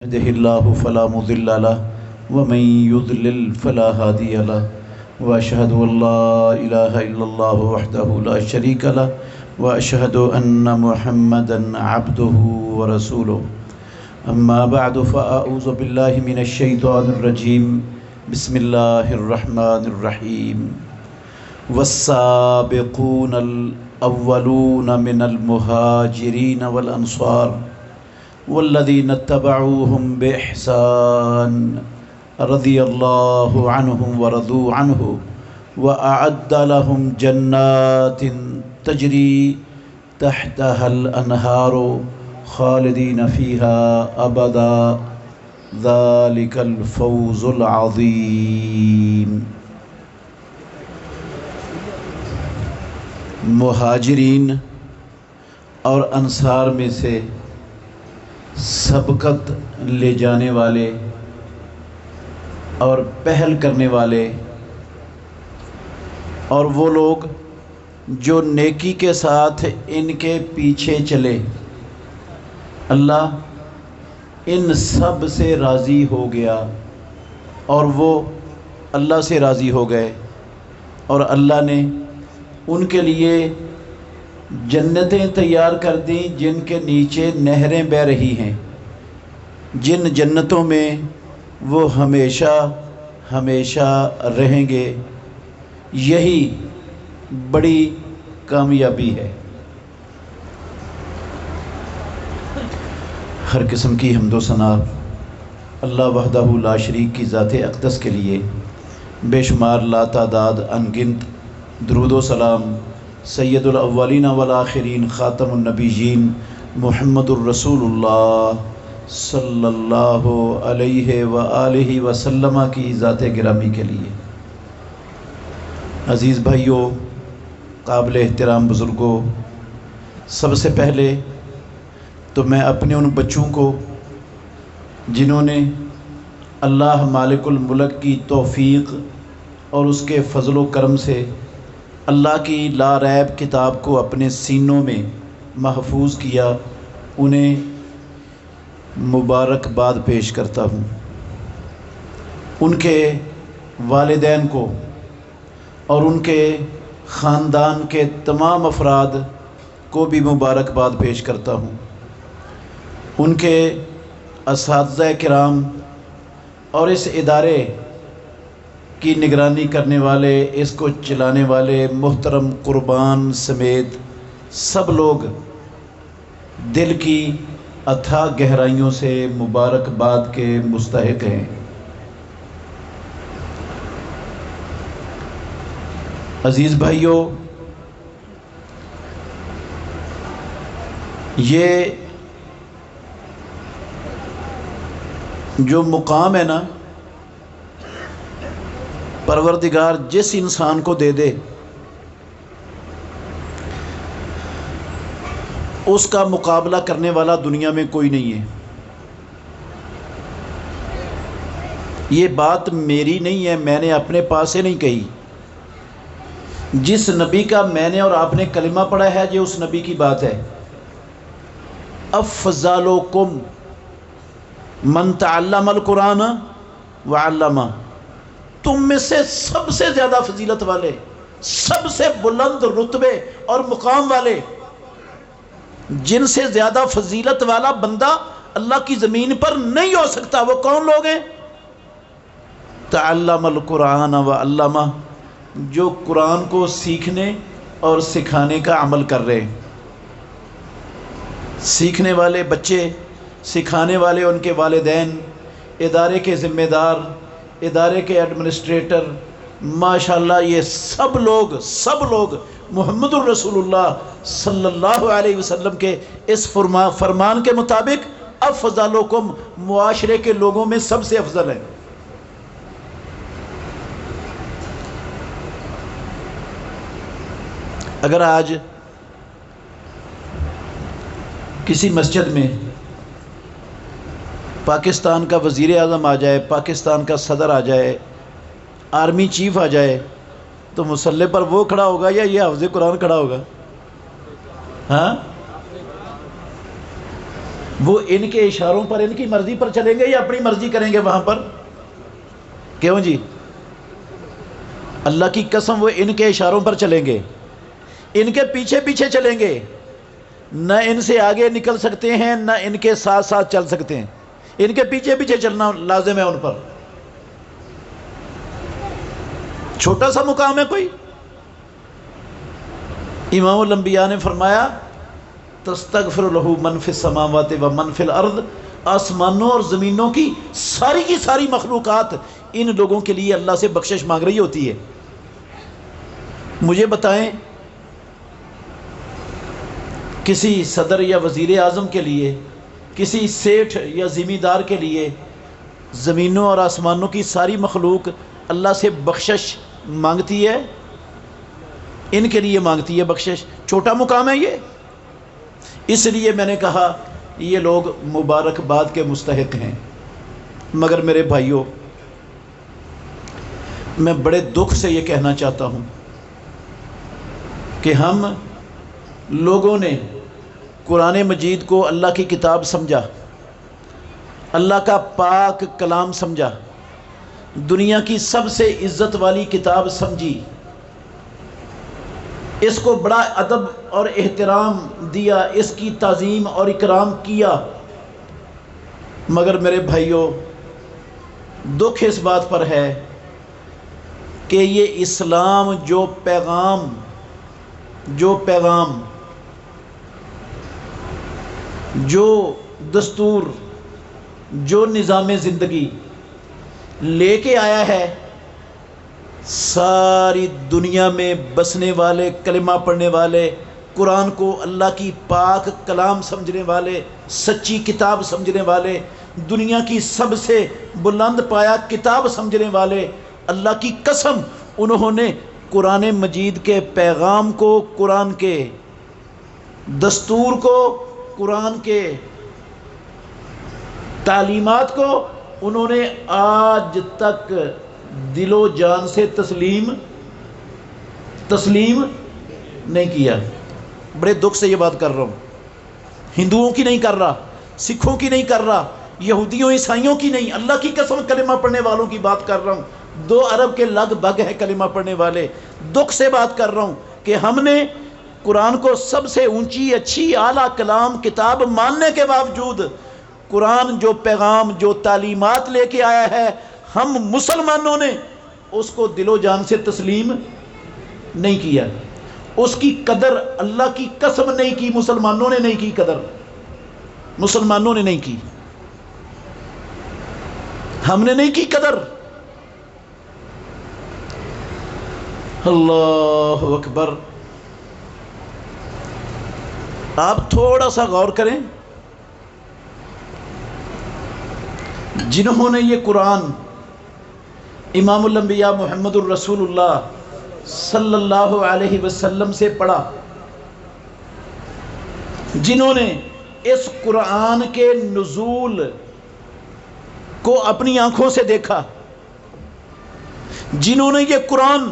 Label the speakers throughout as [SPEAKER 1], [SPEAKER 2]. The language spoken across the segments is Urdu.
[SPEAKER 1] يهده الله فلا مضل له ومن يضلل فلا هادي له وأشهد أن لا إله إلا الله وحده لا شريك له وأشهد أن محمدا عبده ورسوله أما بعد فأعوذ بالله من الشيطان الرجيم بسم الله الرحمن الرحيم والسابقون الأولون من المهاجرين والأنصار والذين اتبعوهم بإحسان رضي الله عنهم ورضوا عنه وأعد لهم جنات تجري تحتها الأنهار خالدين فيها أبدا ذلك الفوز العظيم۔ مہاجرین اور انصار میں سے سبقت لے جانے والے اور پہل کرنے والے اور وہ لوگ جو نیکی کے ساتھ ان کے پیچھے چلے، اللہ ان سب سے راضی ہو گیا اور وہ اللہ سے راضی ہو گئے، اور اللہ نے ان کے لیے جنتیں تیار کر دیں جن کے نیچے نہریں بہہ رہی ہیں، جن جنتوں میں وہ ہمیشہ ہمیشہ رہیں گے۔ یہی بڑی کامیابی ہے۔ ہر قسم کی حمد و ثنا اللہ وحدہ لا شریک کی ذات اقدس کے لیے، بے شمار لا تعداد انگنت درود و سلام سید الاولین والآخرین خاتم النبیین محمد الرسول اللہ صلی اللہ علیہ وآلہ وسلم کی ذات گرامی کے لیے۔ عزیز بھائیوں، قابل احترام بزرگوں، سب سے پہلے تو میں اپنے ان بچوں کو جنہوں نے اللہ مالک الملک کی توفیق اور اس کے فضل و کرم سے اللہ کی لا ریب کتاب کو اپنے سینوں میں محفوظ کیا، انہیں مبارکباد پیش کرتا ہوں۔ ان کے والدین کو اور ان کے خاندان کے تمام افراد کو بھی مبارکباد پیش کرتا ہوں۔ ان کے اساتذہ کرام اور اس ادارے کی نگرانی کرنے والے، اس کو چلانے والے محترم قربان سمیت سب لوگ دل کی اتھاہ گہرائیوں سے مبارکباد کے مستحق ہیں۔ عزیز بھائیوں، یہ جو مقام ہے نا، پروردگار جس انسان کو دے دے اس کا مقابلہ کرنے والا دنیا میں کوئی نہیں ہے۔ یہ بات میری نہیں ہے، میں نے اپنے پاس سے نہیں کہی۔ جس نبی کا میں نے اور آپ نے کلمہ پڑھا ہے، یہ اس نبی کی بات ہے۔ افضلکم من تعلم القرآن وعلمہ، تم میں سے سب سے زیادہ فضیلت والے، سب سے بلند رتبے اور مقام والے، جن سے زیادہ فضیلت والا بندہ اللہ کی زمین پر نہیں ہو سکتا، وہ کون لوگ ہیں؟ تعلم القرآن وعلمہ، جو قرآن کو سیکھنے اور سکھانے کا عمل کر رہے ہیں۔ سیکھنے والے بچے، سکھانے والے ان کے والدین، ادارے کے ذمہ دار، ادارے کے ایڈمنسٹریٹر، ماشاءاللہ یہ سب لوگ محمد الرسول اللہ صلی اللہ علیہ وسلم کے اس فرمان کے مطابق افضلکم، معاشرے کے لوگوں میں سب سے افضل ہیں۔ اگر آج کسی مسجد میں پاکستان کا وزیر اعظم آ جائے، پاکستان کا صدر آ جائے، آرمی چیف آ جائے، تو مصلی پر وہ کھڑا ہوگا یا یہ حافظ قرآن کھڑا ہوگا؟ ہاں، وہ ان کے اشاروں پر ان کی مرضی پر چلیں گے یا اپنی مرضی کریں گے وہاں پر؟ کیوں جی؟ اللہ کی قسم وہ ان کے اشاروں پر چلیں گے، ان کے پیچھے پیچھے چلیں گے، نہ ان سے آگے نکل سکتے ہیں نہ ان کے ساتھ ساتھ چل سکتے ہیں، ان کے پیچھے پیچھے چلنا لازم ہے ان پر۔ چھوٹا سا مقام ہے کوئی؟ امام الانبیاء نے فرمایا تستغفر لہ من فی السماوات و من فی الارض، آسمانوں اور زمینوں کی ساری مخلوقات ان لوگوں کے لیے اللہ سے بخشش مانگ رہی ہوتی ہے۔ مجھے بتائیں کسی صدر یا وزیر اعظم کے لیے، کسی سیٹھ یا زمیندار کے لیے زمینوں اور آسمانوں کی ساری مخلوق اللہ سے بخشش مانگتی ہے؟ ان کے لیے مانگتی ہے بخشش۔ چھوٹا مقام ہے یہ؟ اس لیے میں نے کہا یہ لوگ مبارکباد کے مستحق ہیں۔ مگر میرے بھائیوں، میں بڑے دکھ سے یہ کہنا چاہتا ہوں کہ ہم لوگوں نے قرآن مجید کو اللہ کی کتاب سمجھا، اللہ کا پاک کلام سمجھا، دنیا کی سب سے عزت والی کتاب سمجھی، اس کو بڑا ادب اور احترام دیا، اس کی تعظیم اور اکرام کیا۔ مگر میرے بھائیوں، دکھ اس بات پر ہے کہ یہ اسلام جو پیغام جو دستور، جو نظام زندگی لے کے آیا ہے، ساری دنیا میں بسنے والے، کلمہ پڑھنے والے، قرآن کو اللہ کی پاک کلام سمجھنے والے، سچی کتاب سمجھنے والے، دنیا کی سب سے بلند پایا کتاب سمجھنے والے، اللہ کی قسم انہوں نے قرآن مجید کے پیغام کو، قرآن کے دستور کو، قرآن کے تعلیمات کو انہوں نے آج تک دل و جان سے تسلیم نہیں کیا۔ بڑے دکھ سے یہ بات کر رہا ہوں، ہندوؤں کی نہیں کر رہا، سکھوں کی نہیں کر رہا، یہودیوں عیسائیوں کی نہیں، اللہ کی قسم کلمہ پڑھنے والوں کی بات کر رہا ہوں۔ 2 ارب کے لگ بھگ ہے کلمہ پڑھنے والے۔ دکھ سے بات کر رہا ہوں کہ ہم نے قرآن کو سب سے اونچی، اچھی، اعلیٰ کلام کتاب ماننے کے باوجود قرآن جو پیغام، جو تعلیمات لے کے آیا ہے، ہم مسلمانوں نے اس کو دل و جان سے تسلیم نہیں کیا، اس کی قدر اللہ کی قسم نہیں کی، مسلمانوں نے نہیں کی قدر، مسلمانوں نے نہیں کی، ہم نے نہیں کی قدر۔ اللہ اکبر۔ آپ تھوڑا سا غور کریں، جنہوں نے یہ قرآن امام الانبیاء محمد الرسول اللہ صلی اللہ علیہ وسلم سے پڑھا، جنہوں نے اس قرآن کے نزول کو اپنی آنکھوں سے دیکھا، جنہوں نے یہ قرآن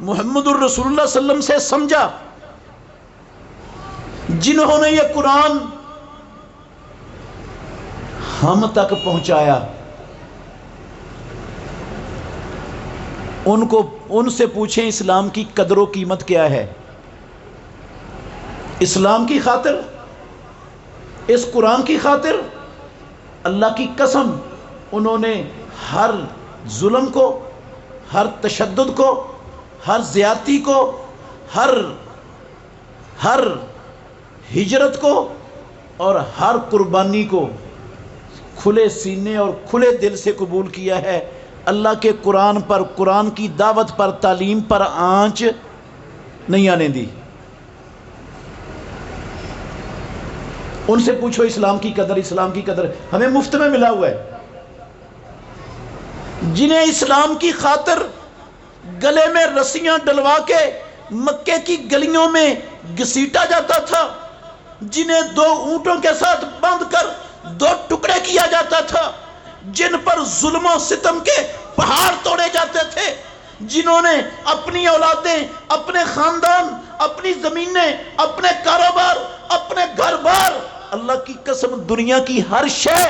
[SPEAKER 1] محمد الرسول اللہ صلی اللہ علیہ وسلم سے سمجھا، جنہوں نے یہ قرآن ہم تک پہنچایا، ان سے پوچھیں اسلام کی قدر و قیمت کیا ہے؟ اسلام کی خاطر، اس قرآن کی خاطر اللہ کی قسم انہوں نے ہر ظلم کو، ہر تشدد کو، ہر زیادتی کو، ہر ہجرت کو اور ہر قربانی کو کھلے سینے اور کھلے دل سے قبول کیا ہے۔ اللہ کے قرآن پر، قرآن کی دعوت پر، تعلیم پر آنچ نہیں آنے دی۔ ان سے پوچھو اسلام کی قدر، اسلام کی قدر ہمیں مفت میں ملا ہوا ہے۔ جنہیں اسلام کی خاطر گلے میں رسیاں ڈلوا کے مکے کی گلیوں میں گھسیٹا جاتا تھا، جنہیں 2 اونٹوں کے ساتھ باندھ کر 2 ٹکڑے کیا جاتا تھا، جن پر ظلم و ستم کے پہاڑ توڑے جاتے تھے، جنہوں نے اپنی اولادیں، اپنے خاندان، اپنی زمینیں، اپنے کاروبار، اپنے گھر بار اللہ کی قسم دنیا کی ہر شے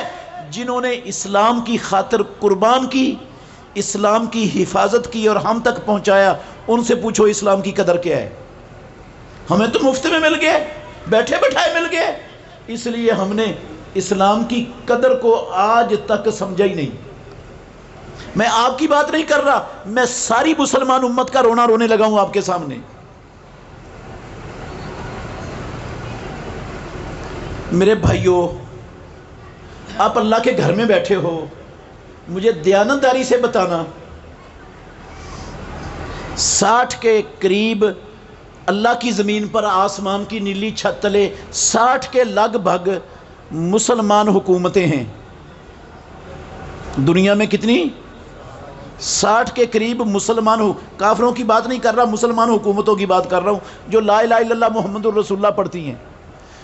[SPEAKER 1] جنہوں نے اسلام کی خاطر قربان کی، اسلام کی حفاظت کی اور ہم تک پہنچایا، ان سے پوچھو اسلام کی قدر کیا ہے؟ ہمیں تو مفت میں مل گئے، بیٹھے بٹھائے مل گئے، اس لیے ہم نے اسلام کی قدر کو آج تک سمجھا ہی نہیں۔ میں آپ کی بات نہیں کر رہا، میں ساری مسلمان امت کا رونا رونے لگا ہوں آپ کے سامنے۔ میرے بھائیوں، آپ اللہ کے گھر میں بیٹھے ہو، مجھے دیانتداری سے بتانا، 60 کے قریب اللہ کی زمین پر آسمان کی نیلی چھت تلے 60 کے لگ بھگ مسلمان حکومتیں ہیں دنیا میں۔ کتنی؟ 60 کے قریب مسلمان کافروں کی بات نہیں کر رہا، مسلمان حکومتوں کی بات کر رہا ہوں، جو لا الہ الا اللہ محمد الرسول اللہ پڑھتی ہیں،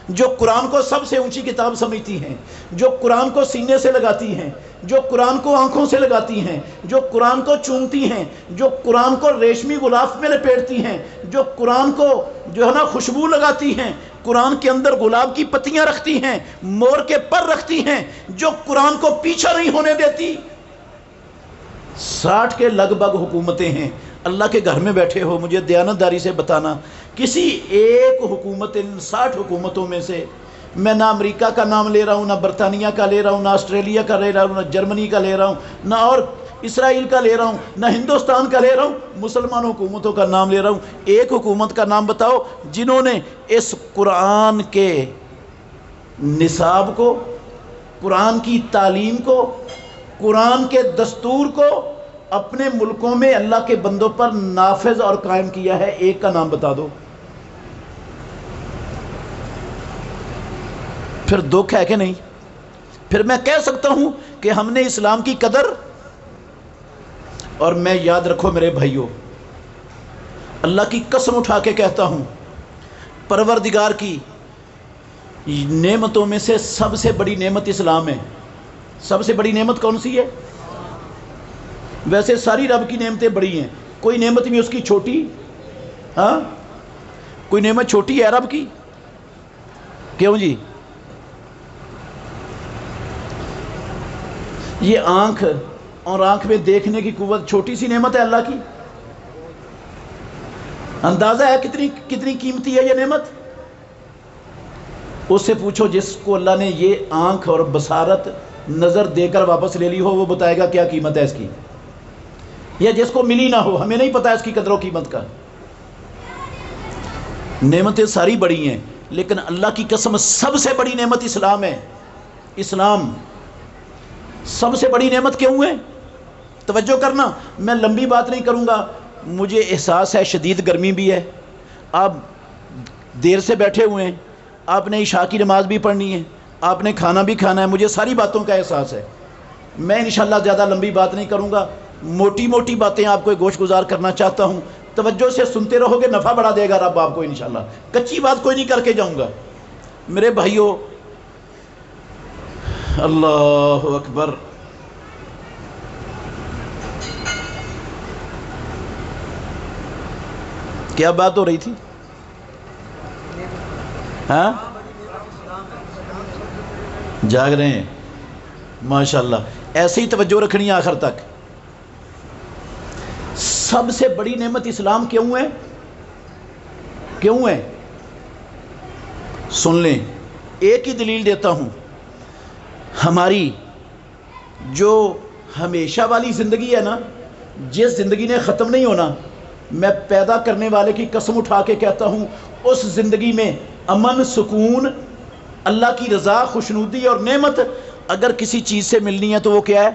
[SPEAKER 1] جو قرآن کو سب سے اونچی کتاب سمجھتی ہیں، جو قرآن کو سینے سے لگاتی ہیں، جو قرآن کو آنکھوں سے لگاتی ہیں، جو قرآن کو چومتی ہیں، جو قرآن کو ریشمی غلاف میں لپیٹتی ہیں، جو قرآن کو جو ہے نا خوشبو لگاتی ہیں، قرآن کے اندر گلاب کی پتیاں رکھتی ہیں، مور کے پر رکھتی ہیں، جو قرآن کو پیچھا نہیں ہونے دیتی، 60 کے لگ بھگ حکومتیں ہیں۔ اللہ کے گھر میں بیٹھے ہو، مجھے دیانتداری سے بتانا، کسی ایک حکومت، ان 60 حکومتوں میں سے، میں نہ امریکہ کا نام لے رہا ہوں، نہ برطانیہ کا لے رہا ہوں، نہ آسٹریلیا کا لے رہا ہوں، نہ جرمنی کا لے رہا ہوں، نہ اور اسرائیل کا لے رہا ہوں، نہ ہندوستان کا لے رہا ہوں، مسلمان حکومتوں کا نام لے رہا ہوں۔ ایک حکومت کا نام بتاؤ جنہوں نے اس قرآن کے نصاب کو، قرآن کی تعلیم کو، قرآن کے دستور کو اپنے ملکوں میں اللہ کے بندوں پر نافذ اور قائم کیا ہے۔ ایک کا نام بتا دو۔ پھر دکھ ہے کہ نہیں؟ پھر میں کہہ سکتا ہوں کہ ہم نے اسلام کی قدر، اور میں یاد رکھو میرے بھائیوں، اللہ کی قسم اٹھا کے کہتا ہوں، پروردگار کی نعمتوں میں سے سب سے بڑی نعمت اسلام ہے۔ سب سے بڑی نعمت کون سی ہے؟ ویسے ساری رب کی نعمتیں بڑی ہیں، کوئی نعمت بھی اس کی چھوٹی، ہاں کوئی نعمت چھوٹی ہے رب کی؟ کیوں جی؟ یہ آنکھ اور آنکھ میں دیکھنے کی قوت چھوٹی سی نعمت ہے اللہ کی؟ اندازہ ہے کتنی قیمتی ہے یہ نعمت؟ اس سے پوچھو جس کو اللہ نے یہ آنکھ اور بصارت نظر دے کر واپس لے لی ہو، وہ بتائے گا کیا قیمت ہے اس کی، یا جس کو ملی نہ ہو، ہمیں نہیں پتا اس کی قدر و قیمت کا۔ نعمتیں ساری بڑی ہیں، لیکن اللہ کی قسم سب سے بڑی نعمت اسلام ہے۔ اسلام سب سے بڑی نعمت کیوں ہے؟ توجہ کرنا، میں لمبی بات نہیں کروں گا، مجھے احساس ہے شدید گرمی بھی ہے، آپ دیر سے بیٹھے ہوئے ہیں، آپ نے عشاء کی نماز بھی پڑھنی ہے، آپ نے کھانا بھی کھانا ہے، مجھے ساری باتوں کا احساس ہے۔ میں انشاءاللہ زیادہ لمبی بات نہیں کروں گا، موٹی موٹی باتیں آپ کو گوش گزار کرنا چاہتا ہوں، توجہ سے سنتے رہو گے، نفع بڑھا دے گا رب آپ کو انشاءاللہ، کچی بات کوئی نہیں کر کے جاؤں گا۔ میرے بھائیوں، اللہ اکبر، کیا بات ہو رہی تھی؟ ہاں جاگ رہے ہیں، ماشاءاللہ، ایسے ہی توجہ رکھنی ہے آخر تک۔ سب سے بڑی نعمت اسلام کیوں ہے؟ کیوں ہے؟ سن لیں، ایک ہی دلیل دیتا ہوں، ہماری جو ہمیشہ والی زندگی ہے نا، جس زندگی نے ختم نہیں ہونا، میں پیدا کرنے والے کی قسم اٹھا کے کہتا ہوں، اس زندگی میں امن، سکون، اللہ کی رضا، خوشنودی اور نعمت اگر کسی چیز سے ملنی ہے تو وہ کیا ہے؟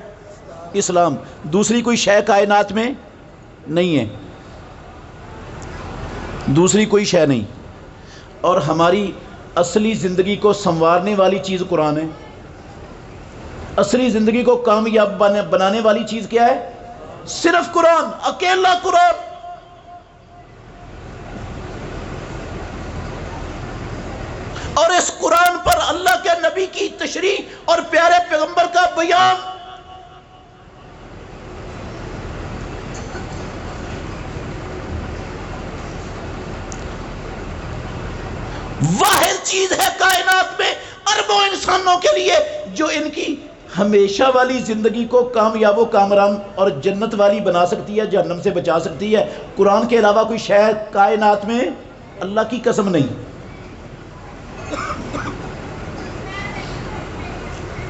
[SPEAKER 1] اسلام۔ دوسری کوئی شے کائنات میں نہیں ہے، دوسری کوئی شے نہیں۔ اور ہماری اصلی زندگی کو سنوارنے والی چیز قرآن ہے، اصلی زندگی کو کامیاب بنانے والی چیز کیا ہے؟ صرف قرآن، اکیلا قرآن۔ اور اس قرآن پر اللہ کے نبی کی تشریح اور پیارے پیغمبر کا بیان، واحد چیز ہے کائنات میں اربوں انسانوں کے لیے جو ان کی ہمیشہ والی زندگی کو کامیاب و کامران اور جنت والی بنا سکتی ہے، جہنم سے بچا سکتی ہے، قرآن کے علاوہ کوئی شے کائنات میں اللہ کی قسم نہیں۔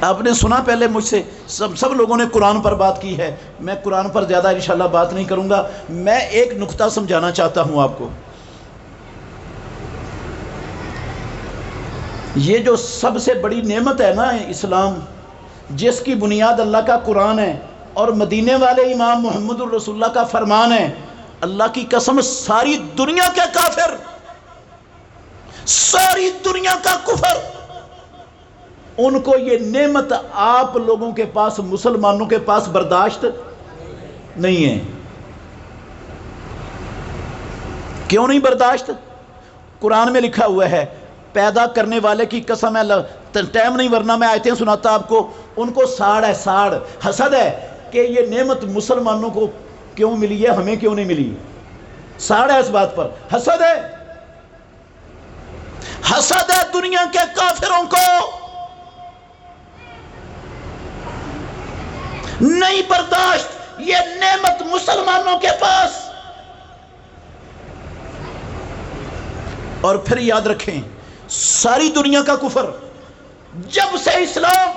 [SPEAKER 1] آپ نے سنا پہلے مجھ سے سب لوگوں نے قرآن پر بات کی ہے، میں قرآن پر زیادہ انشاءاللہ بات نہیں کروں گا۔ میں ایک نقطہ سمجھانا چاہتا ہوں آپ کو۔ یہ جو سب سے بڑی نعمت ہے نا اسلام، جس کی بنیاد اللہ کا قرآن ہے اور مدینے والے امام محمد الرسول اللہ کا فرمان ہے، اللہ کی قسم ساری دنیا کے کافر، ساری دنیا کا کفر، ان کو یہ نعمت آپ لوگوں کے پاس، مسلمانوں کے پاس برداشت نہیں ہے۔ کیوں نہیں برداشت؟ قرآن میں لکھا ہوا ہے، پیدا کرنے والے کی قسم ہے، ٹائم نہیں ورنہ میں آیتیں سناتا آپ کو، ان کو ساڑ ہے، ساڑ، حسد ہے کہ یہ نعمت مسلمانوں کو کیوں ملی ہے، ہمیں کیوں نہیں ملی، ساڑ ہے اس بات پر، حسد ہے، حسد ہے دنیا کے کافروں کو، نہیں برداشت یہ نعمت مسلمانوں کے پاس۔ اور پھر یاد رکھیں، ساری دنیا کا کفر، جب سے اسلام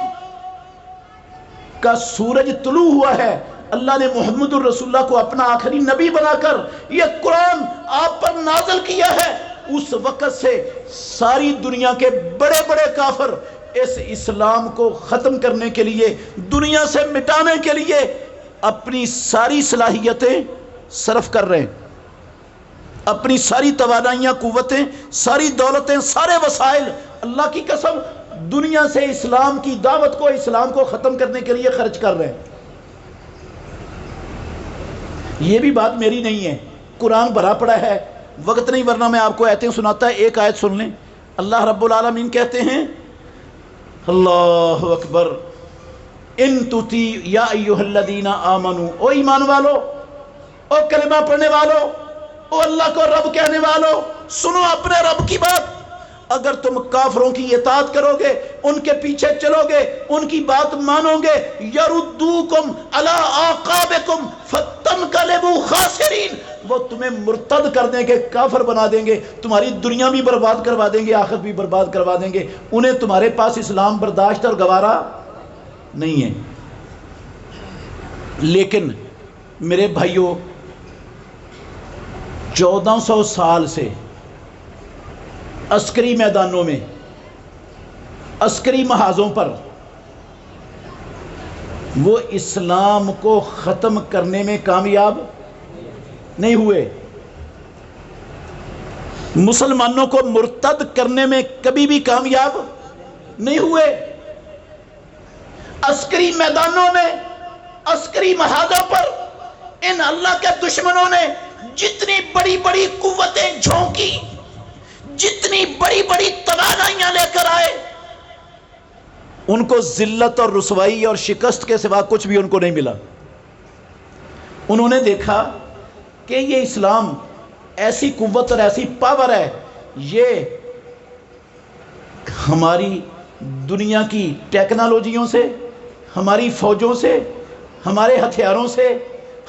[SPEAKER 1] کا سورج طلوع ہوا ہے، اللہ نے محمد الرسول اللہ کو اپنا آخری نبی بنا کر یہ قرآن آپ پر نازل کیا ہے، اس وقت سے ساری دنیا کے بڑے بڑے کافر اس اسلام کو ختم کرنے کے لیے، دنیا سے مٹانے کے لیے اپنی ساری صلاحیتیں صرف کر رہے ہیں، اپنی ساری توانائیاں، قوتیں، ساری دولتیں، سارے وسائل، اللہ کی قسم دنیا سے اسلام کی دعوت کو، اسلام کو ختم کرنے کے لیے خرچ کر رہے ہیں۔ یہ بھی بات میری نہیں ہے، قرآن بھرا پڑا ہے، وقت نہیں ورنہ میں آپ کو آیتیں سناتا ہے، ایک آیت سن لیں۔ اللہ رب العالمین کہتے ہیں، اللہ اکبر، ان تطیع یا ایھا الذین آمنوا، او ایمان والو، او کلمہ پڑھنے والو، او اللہ کو رب کہنے والو، سنو اپنے رب کی بات، اگر تم کافروں کی اطاعت کرو گے، ان کے پیچھے چلو گے، ان کی بات مانو گے، یردوکم علی اعقابکم فتنقلبوا خاسرین، وہ تمہیں مرتد کر دیں گے، کافر بنا دیں گے، تمہاری دنیا بھی برباد کروا دیں گے، آخرت بھی برباد کروا دیں گے، انہیں تمہارے پاس اسلام برداشت اور گوارا نہیں ہے۔ لیکن میرے بھائیوں، 1400 سال سے عسکری میدانوں میں، عسکری محاذوں پر وہ اسلام کو ختم کرنے میں کامیاب نہیں ہوئے، مسلمانوں کو مرتد کرنے میں کبھی بھی کامیاب نہیں ہوئے۔ عسکری میدانوں میں، عسکری محاذوں پر ان اللہ کے دشمنوں نے جتنی بڑی بڑی قوتیں جھونکی، جتنی بڑی بڑی توانائیاں لے کر آئے، ان کو ذلت اور رسوائی اور شکست کے سوا کچھ بھی ان کو نہیں ملا۔ انہوں نے دیکھا کہ یہ اسلام ایسی قوت اور ایسی پاور ہے، یہ ہماری دنیا کی ٹیکنالوجیوں سے، ہماری فوجوں سے، ہمارے ہتھیاروں سے،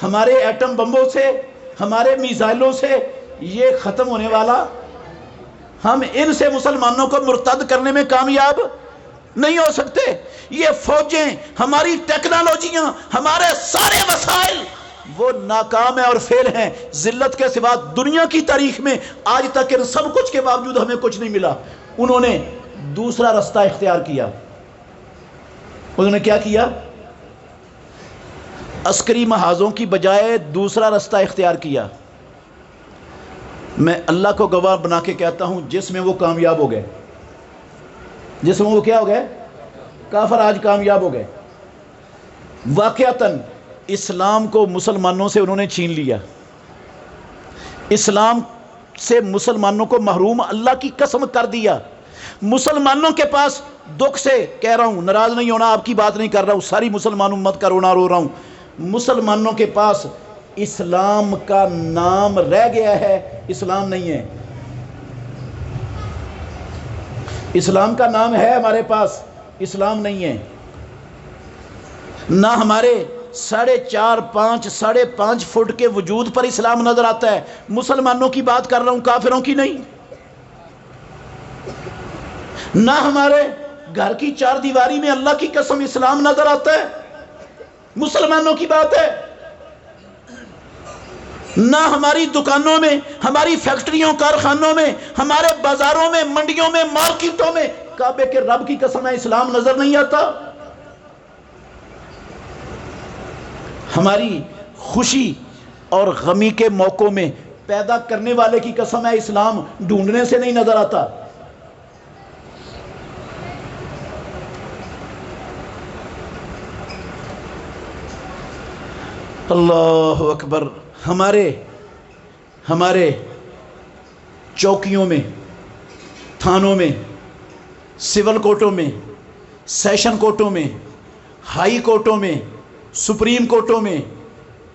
[SPEAKER 1] ہمارے ایٹم بمبوں سے، ہمارے میزائلوں سے یہ ختم ہونے والا، ہم ان سے مسلمانوں کو مرتد کرنے میں کامیاب نہیں ہو سکتے۔ یہ فوجیں، ہماری ٹیکنالوجیاں، ہمارے سارے وسائل وہ ناکام ہیں اور فیل ہیں۔ ذلت کے سوا دنیا کی تاریخ میں آج تک ان سب کچھ کے باوجود ہمیں کچھ نہیں ملا۔ انہوں نے دوسرا رستہ اختیار کیا۔ انہوں نے کیا کیا؟ عسکری محاذوں کی بجائے دوسرا رستہ اختیار کیا۔ میں اللہ کو گواہ بنا کے کہتا ہوں، جس میں وہ کامیاب ہو گئے، جس میں وہ کیا ہو گئے؟ کافر آج کامیاب ہو گئے۔ واقعتاً اسلام کو مسلمانوں سے انہوں نے چھین لیا، اسلام سے مسلمانوں کو محروم اللہ کی قسم کر دیا۔ مسلمانوں کے پاس، دکھ سے کہہ رہا ہوں، ناراض نہیں ہونا، آپ کی بات نہیں کر رہا ہوں، ساری مسلمان امت کا رونا رو رہا ہوں، مسلمانوں کے پاس اسلام کا نام رہ گیا ہے، اسلام نہیں ہے۔ اسلام کا نام ہے ہمارے پاس، اسلام نہیں ہے۔ نہ ہمارے 4.5 5.5 فٹ کے وجود پر اسلام نظر آتا ہے۔ مسلمانوں کی بات کر رہا ہوں، کافروں کی نہیں۔ نہ ہمارے گھر کی 4 دیواری میں اللہ کی قسم اسلام نظر آتا ہے، مسلمانوں کی بات ہے۔ نہ ہماری دکانوں میں، ہماری فیکٹریوں کارخانوں میں، ہمارے بازاروں میں، منڈیوں میں، مارکیٹوں میں کعبے کے رب کی قسم ہے اسلام نظر نہیں آتا۔ ہماری خوشی اور غمی کے موقعوں میں پیدا کرنے والے کی قسم ہے اسلام ڈھونڈنے سے نہیں نظر آتا۔ اللہ اکبر۔ ہمارے چوکیوں میں، تھانوں میں، سول کورٹوں میں، سیشن کورٹوں میں، ہائی کورٹوں میں، سپریم کورٹوں میں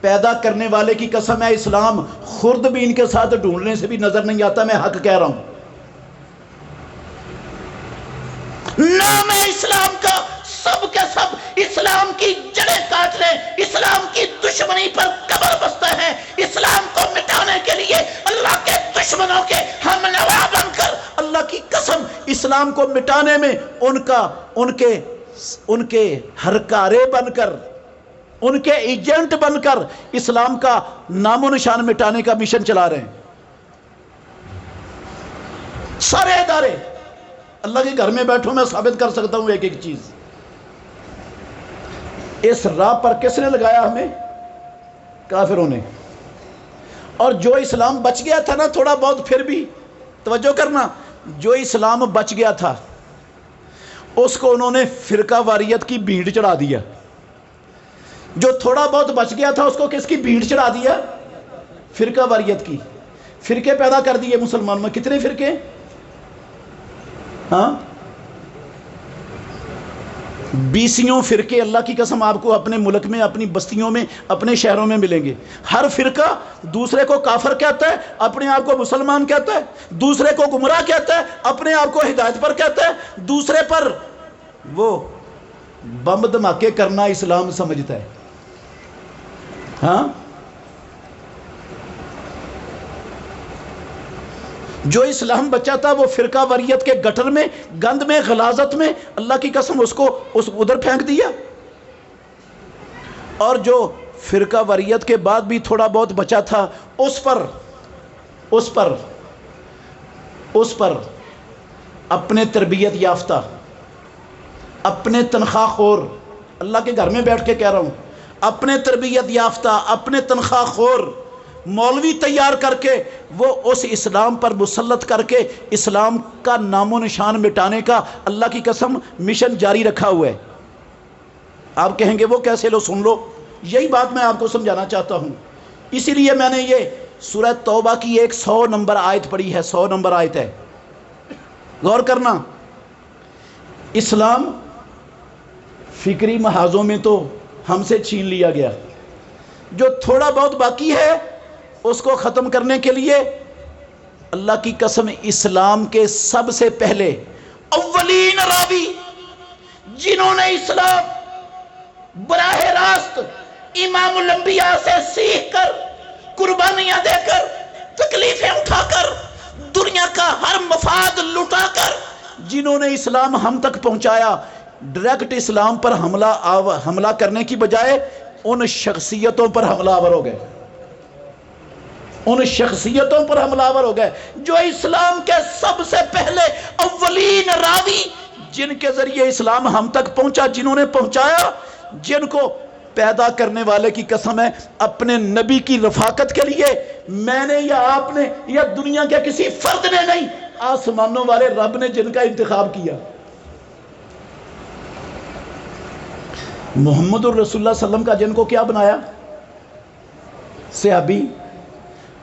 [SPEAKER 1] پیدا کرنے والے کی قسم ہے اسلام خوردبین کے ساتھ ڈھونڈنے سے بھی نظر نہیں آتا۔ میں حق کہہ رہا ہوں۔ نام ہے اسلام کا، سب کے سب اسلام کی جڑیں کاٹ لیں، اسلام کی دشمنی پر قبر بستہ ہے۔ اسلام کو مٹانے کے لیے اللہ کے دشمنوں کے ہم نوا بن کر، اللہ کی قسم اسلام کو مٹانے میں ان کے ہرکارے بن کر، ان کے ایجنٹ بن کر اسلام کا نام و نشان مٹانے کا مشن چلا رہے ہیں۔ سارے ادارے، اللہ کے گھر میں بیٹھوں میں ثابت کر سکتا ہوں ایک ایک چیز۔ اس راہ پر کس نے لگایا ہمیں؟ کافروں نے۔ اور جو اسلام بچ گیا تھا نا تھوڑا بہت، پھر بھی توجہ کرنا، جو اسلام بچ گیا تھا اس کو انہوں نے فرقہ واریت کی بھیڑ چڑھا دیا۔ جو تھوڑا بہت بچ گیا تھا اس کو کس کی بھیڑ چڑھا دیا؟ فرقہ واریت کی۔ فرقے پیدا کر دیے مسلمانوں میں۔ کتنے فرقے؟ ہاں 20 فرقے اللہ کی قسم آپ کو اپنے ملک میں، اپنی بستیوں میں، اپنے شہروں میں ملیں گے۔ ہر فرقہ دوسرے کو کافر کہتا ہے، اپنے آپ کو مسلمان کہتا ہے، دوسرے کو گمراہ کہتا ہے، اپنے آپ کو ہدایت پر کہتا ہے، دوسرے پر وہ بم دھماکے کرنا اسلام سمجھتا ہے۔ ہاں جو اسلام بچا تھا وہ فرقہ واریت کے گٹر میں، گند میں، غلاظت میں، اللہ کی قسم اس کو ادھر پھینک دیا۔ اور جو فرقہ واریت کے بعد بھی تھوڑا بہت بچا تھا اس پر اپنے تربیت یافتہ، اپنے تنخواہ خور، اللہ کے گھر میں بیٹھ کے کہہ رہا ہوں، اپنے تربیت یافتہ، اپنے تنخواہ خور مولوی تیار کر کے وہ اس اسلام پر مسلط کر کے اسلام کا نام و نشان مٹانے کا اللہ کی قسم مشن جاری رکھا ہوا ہے۔ آپ کہیں گے وہ کیسے؟ لو سن لو، یہی بات میں آپ کو سمجھانا چاہتا ہوں۔ اسی لیے میں نے یہ سورہ توبہ کی ایک 100 نمبر آیت پڑھی ہے، 100 نمبر آیت ہے۔ غور کرنا، اسلام فکری محاذوں میں تو ہم سے چھین لیا گیا، جو تھوڑا بہت باقی ہے اس کو ختم کرنے کے لیے اللہ کی قسم اسلام کے سب سے پہلے اولین راوی جنہوں نے اسلام براہ راست امام الانبیاء سے سیکھ کر، قربانیاں دے کر، تکلیفیں اٹھا کر، دنیا کا ہر مفاد لٹا کر جنہوں نے اسلام ہم تک پہنچایا، ڈائریکٹ اسلام پر حملہ کرنے کی بجائے ان شخصیتوں پر حملہ آور ہو گئے، ان شخصیتوں پر حملہ آور ہو گئے جو اسلام کے سب سے پہلے اولین راوی، جن کے ذریعے اسلام ہم تک پہنچا، جنہوں نے پہنچایا، جن کو پیدا کرنے والے کی قسم ہے اپنے نبی کی رفاقت کے لیے میں نے یا آپ نے یا دنیا کے کسی فرد نے نہیں، آسمانوں والے رب نے جن کا انتخاب کیا۔ محمد الرسول اللہ صلی اللہ علیہ وسلم کا جن کو کیا بنایا؟ صحابی۔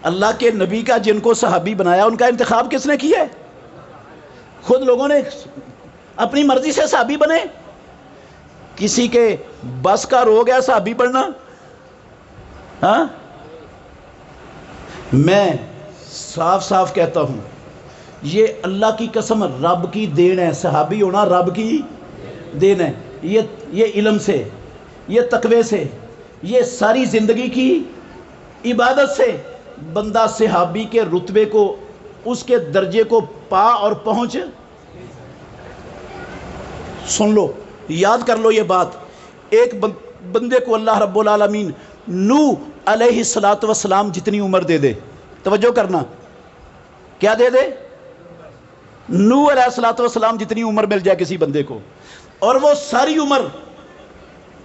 [SPEAKER 1] اللہ کے نبی کا جن کو صحابی بنایا، ان کا انتخاب کس نے کیا ہے؟ خود لوگوں نے اپنی مرضی سے صحابی بنے۔ کسی کے بس کا رو گیا صحابی بننا؟ ہاں میں صاف صاف کہتا ہوں، یہ اللہ کی قسم رب کی دین ہے، صحابی ہونا رب کی دین ہے۔ یہ علم سے، یہ تقوی سے، یہ ساری زندگی کی عبادت سے بندہ صحابی کے رتبے کو، اس کے درجے کو پا اور پہنچ۔ سن لو، یاد کر لو یہ بات، ایک بندے کو اللہ رب العالمین نوح علیہ السلام جتنی عمر دے دے، توجہ کرنا، کیا دے دے؟ نوح علیہ السلام جتنی عمر مل جائے کسی بندے کو، اور وہ ساری عمر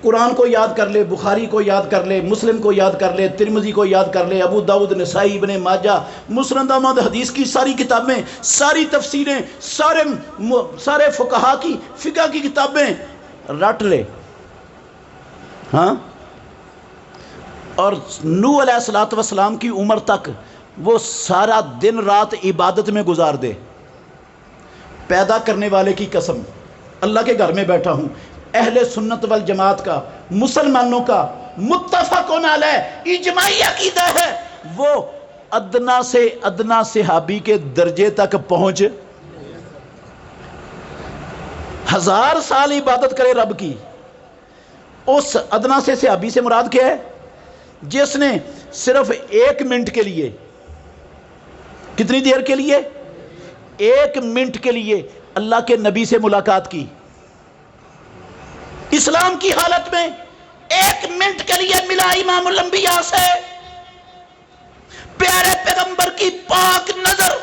[SPEAKER 1] قرآن کو یاد کر لے، بخاری کو یاد کر لے، مسلم کو یاد کر لے، ترمذی کو یاد کر لے، ابو داؤد، نسائی، ابن ماجہ، مسند احمد، حدیث کی ساری کتابیں، ساری تفسیریں، سارے فقہا کی فقہ کی کتابیں رٹ لے، ہاں، اور نوح علیہ السلام کی عمر تک وہ سارا دن رات عبادت میں گزار دے۔ پیدا کرنے والے کی قسم، اللہ کے گھر میں بیٹھا ہوں، اہل سنت والجماعت کا، مسلمانوں کا متفق علیہ اجماعی عقیدہ ہے، وہ ادنا سے ادنا صحابی کے درجے تک پہنچ، 1000 سال عبادت کرے رب کی، اس ادنا سے صحابی سے مراد کیا ہے؟ جس نے صرف 1 منٹ کے لیے، کتنی دیر کے لیے؟ 1 منٹ کے لیے اللہ کے نبی سے ملاقات کی، اسلام کی حالت میں 1 منٹ کے لیے ملا امام الانبیاء سے، پیارے پیغمبر کی پاک نظر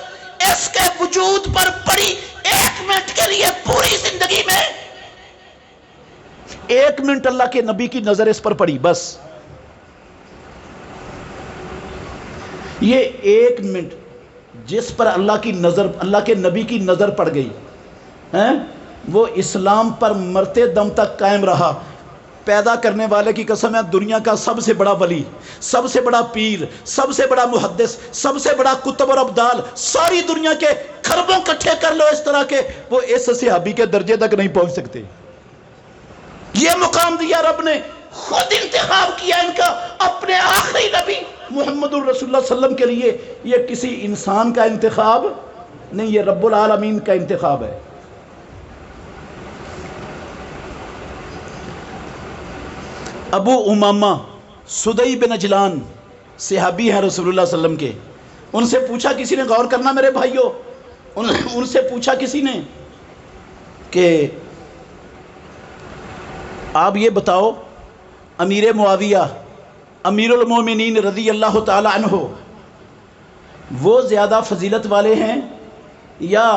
[SPEAKER 1] اس کے وجود پر پڑی 1 منٹ کے لیے، پوری زندگی میں 1 منٹ اللہ کے نبی کی نظر اس پر پڑی، بس یہ 1 منٹ جس پر اللہ کی نظر، اللہ کے نبی کی نظر پڑ گئی ہیں، وہ اسلام پر مرتے دم تک قائم رہا۔ پیدا کرنے والے کی قسم ہے، دنیا کا سب سے بڑا ولی، سب سے بڑا پیر، سب سے بڑا محدث، سب سے بڑا کتب اور ابدال، ساری دنیا کے خربوں کٹھے کر لو اس طرح کے، وہ اس صحابی کے درجے تک نہیں پہنچ سکتے۔ یہ مقام دیا رب نے، خود انتخاب کیا ان کا اپنے آخری نبی محمد الرسول اللہ صلی اللہ علیہ وسلم کے لیے۔ یہ کسی انسان کا انتخاب نہیں، یہ رب العالمین کا انتخاب ہے۔ ابو امامہ سدئی بن اجلان صحابی ہیں رسول اللہ صلی اللہ علیہ وسلم کے، ان سے پوچھا کسی نے، غور کرنا میرے بھائیو، ان سے پوچھا کسی نے کہ آپ یہ بتاؤ، امیر معاویہ امیر المومنین رضی اللہ تعالی عنہ وہ زیادہ فضیلت والے ہیں یا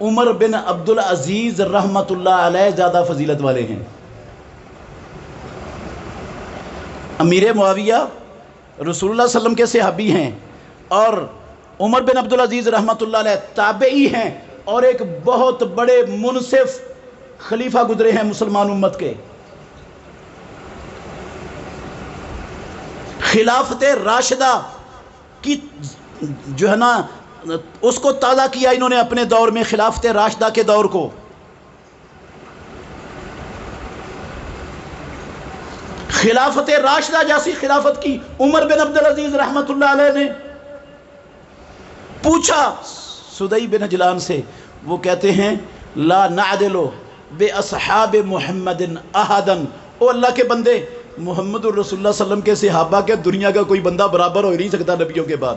[SPEAKER 1] عمر بن عبدالعزیز رحمت اللہ علیہ زیادہ فضیلت والے ہیں؟ امیر معاویہ رسول اللہ صلی اللہ علیہ وسلم کے صحابی ہیں، اور عمر بن عبدالعزیز رحمت اللہ علیہ تابعی ہیں، اور ایک بہت بڑے منصف خلیفہ گزرے ہیں مسلمان امت کے۔ خلافت راشدہ کی جو ہے نا، اس کو تازہ کیا انہوں نے اپنے دور میں، خلافت راشدہ کے دور کو۔ خلافت راشدہ جیسی خلافت کی عمر بن عبدالعزیز رحمت اللہ علیہ نے پوچھا سدئی بن اجلان سے، وہ کہتے ہیں لا نعدل بے اصحاب محمد احدا، او اللہ کے بندے، محمد الرسول اللہ صلی اللہ علیہ وسلم کے صحابہ کے دنیا کا کوئی بندہ برابر ہو ہی نہیں سکتا نبیوں کے بعد۔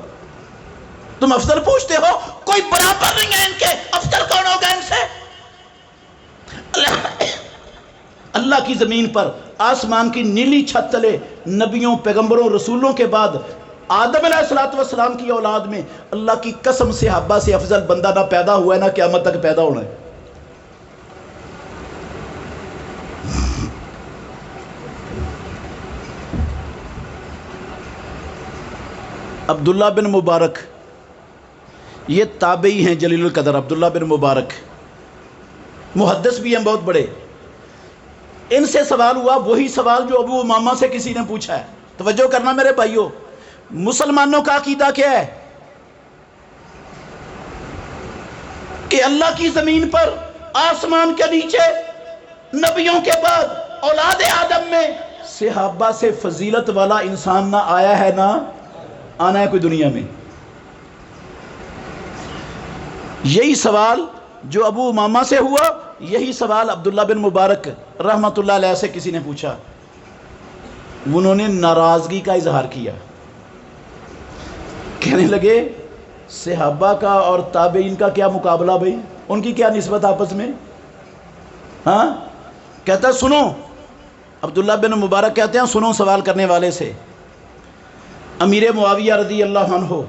[SPEAKER 1] تم افضل پوچھتے ہو، کوئی برابر نہیں ہے ان کے، افضل کون ہوگا ان سے؟ اللہ کی زمین پر، آسمان کی نیلی چھت تلے، نبیوں، پیغمبروں، رسولوں کے بعد آدم علیہ السلام کی اولاد میں اللہ کی قسم صحابہ سے افضل بندہ نہ پیدا ہوا ہے، نہ قیامت تک پیدا ہونا ہے۔ عبداللہ بن مبارک، یہ تابعی ہیں جلیل القدر، عبداللہ بن مبارک محدث بھی ہیں بہت بڑے۔ ان سے سوال ہوا، وہی سوال جو ابو امامہ سے کسی نے پوچھا ہے۔ توجہ کرنا میرے بھائیو، مسلمانوں کا عقیدہ کیا ہے کہ اللہ کی زمین پر، آسمان کے نیچے، نبیوں کے بعد اولاد آدم میں صحابہ سے فضیلت والا انسان نہ آیا ہے، نہ آنا ہے کوئی دنیا میں۔ یہی سوال جو ابو امامہ سے ہوا، یہی سوال عبداللہ بن مبارک رحمۃ اللہ علیہ سے کسی نے پوچھا، انہوں نے ناراضگی کا اظہار کیا، کہنے لگے صحابہ کا اور تابعین کا کیا مقابلہ بھائی، ان کی کیا نسبت آپس میں؟ ہاں، کہتا ہے سنو، عبداللہ بن مبارک کہتے ہیں سنو سوال کرنے والے سے، امیر معاویہ رضی اللہ عنہ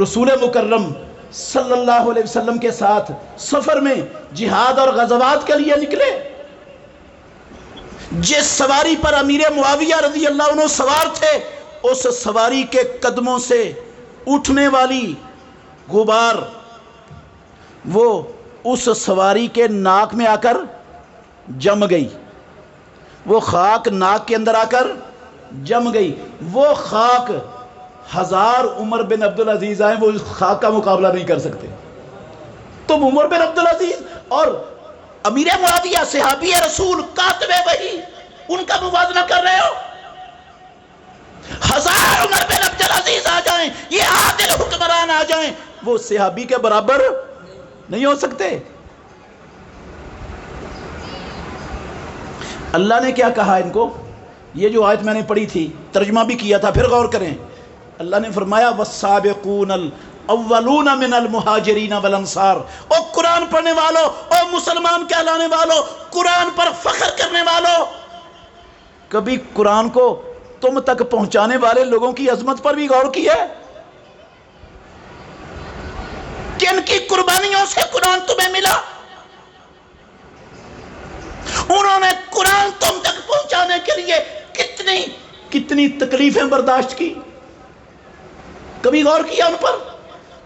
[SPEAKER 1] رسول مکرم صلی اللہ علیہ وسلم کے ساتھ سفر میں جہاد اور غزوات کے لیے نکلے، جس سواری پر امیر معاویہ رضی اللہ عنہ سوار تھے، اس سواری کے قدموں سے اٹھنے والی غبار وہ اس سواری کے ناک میں آ کر جم گئی، وہ خاک ناک کے اندر آ کر جم گئی، وہ خاک ہزار عمر بن عبدالعزیز آئیں وہ اس خاک کا مقابلہ نہیں کر سکتے۔ تم عمر بن عبدالعزیز اور امیر معاویہ صحابی رسول کاتب وحی ان کا موازنہ کر رہے ہو؟ ہزار عمر بن عبدالعزیز آ جائیں، یہ عادل حکمران آ جائیں، وہ صحابی کے برابر نہیں ہو سکتے۔ اللہ نے کیا کہا ان کو؟ یہ جو آیت میں نے پڑھی تھی، ترجمہ بھی کیا تھا، پھر غور کریں۔ اللہ نے فرمایا والسابقون الاولون من المہاجرین والانصار۔ او قرآن پڑھنے والوں، او مسلمان کہلانے والوں، قرآن پر فخر کرنے والوں، کبھی قرآن کو تم تک پہنچانے والے لوگوں کی عظمت پر بھی غور کیا ہے؟ کن کی قربانیوں سے قرآن تمہیں ملا؟ انہوں نے قرآن تم تک پہنچانے کے لیے کتنی تکلیفیں برداشت کی، کبھی غور کیا ان پر؟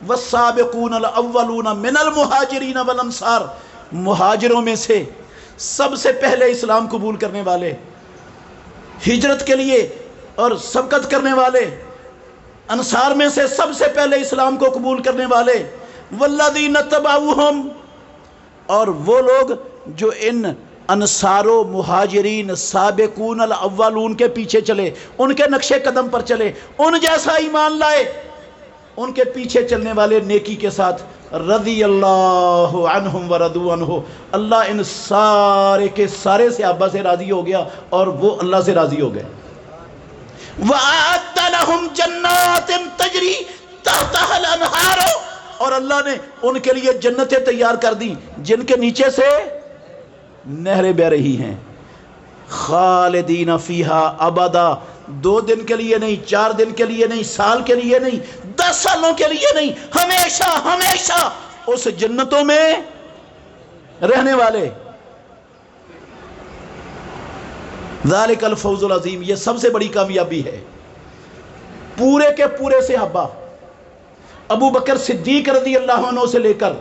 [SPEAKER 1] والسابقون الاولون من المہاجرین والانصار، مہاجروں میں سے سب سے پہلے اسلام قبول کرنے والے، ہجرت کے لیے اور سبقت کرنے والے، انصار میں سے سب سے پہلے اسلام کو قبول کرنے والے، والذین تبعوہم، اور وہ لوگ جو ان انصار و مہاجرین سابقون الاولون کے پیچھے چلے، ان کے نقش قدم پر چلے، ان جیسا ایمان لائے، ان کے پیچھے چلنے والے نیکی کے ساتھ، رضی اللہ عنہم ورضوا عنہ، اللہ ان سارے کے سارے صحابہ سے راضی ہو گیا اور وہ اللہ سے راضی ہو گئے۔ وَأَعَدَّ لَهُمْ جَنَّاتٍ تَجْرِي تَحْتَهَا الْأَنْهَارُ، اور اللہ نے ان کے لیے جنتیں تیار کر دی جن کے نیچے سے نہریں بہ رہی ہیں، خالدین فیہا ابدا، 2 دن کے لیے نہیں، 4 دن کے لیے نہیں، سال کے لیے نہیں، 10 سالوں کے لیے نہیں، ہمیشہ ہمیشہ اس جنتوں میں رہنے والے۔ ذالک الفوز العظیم، یہ سب سے بڑی کامیابی ہے۔ پورے کے پورے صحابہ، ابو بکر صدیق رضی اللہ عنہ سے لے کر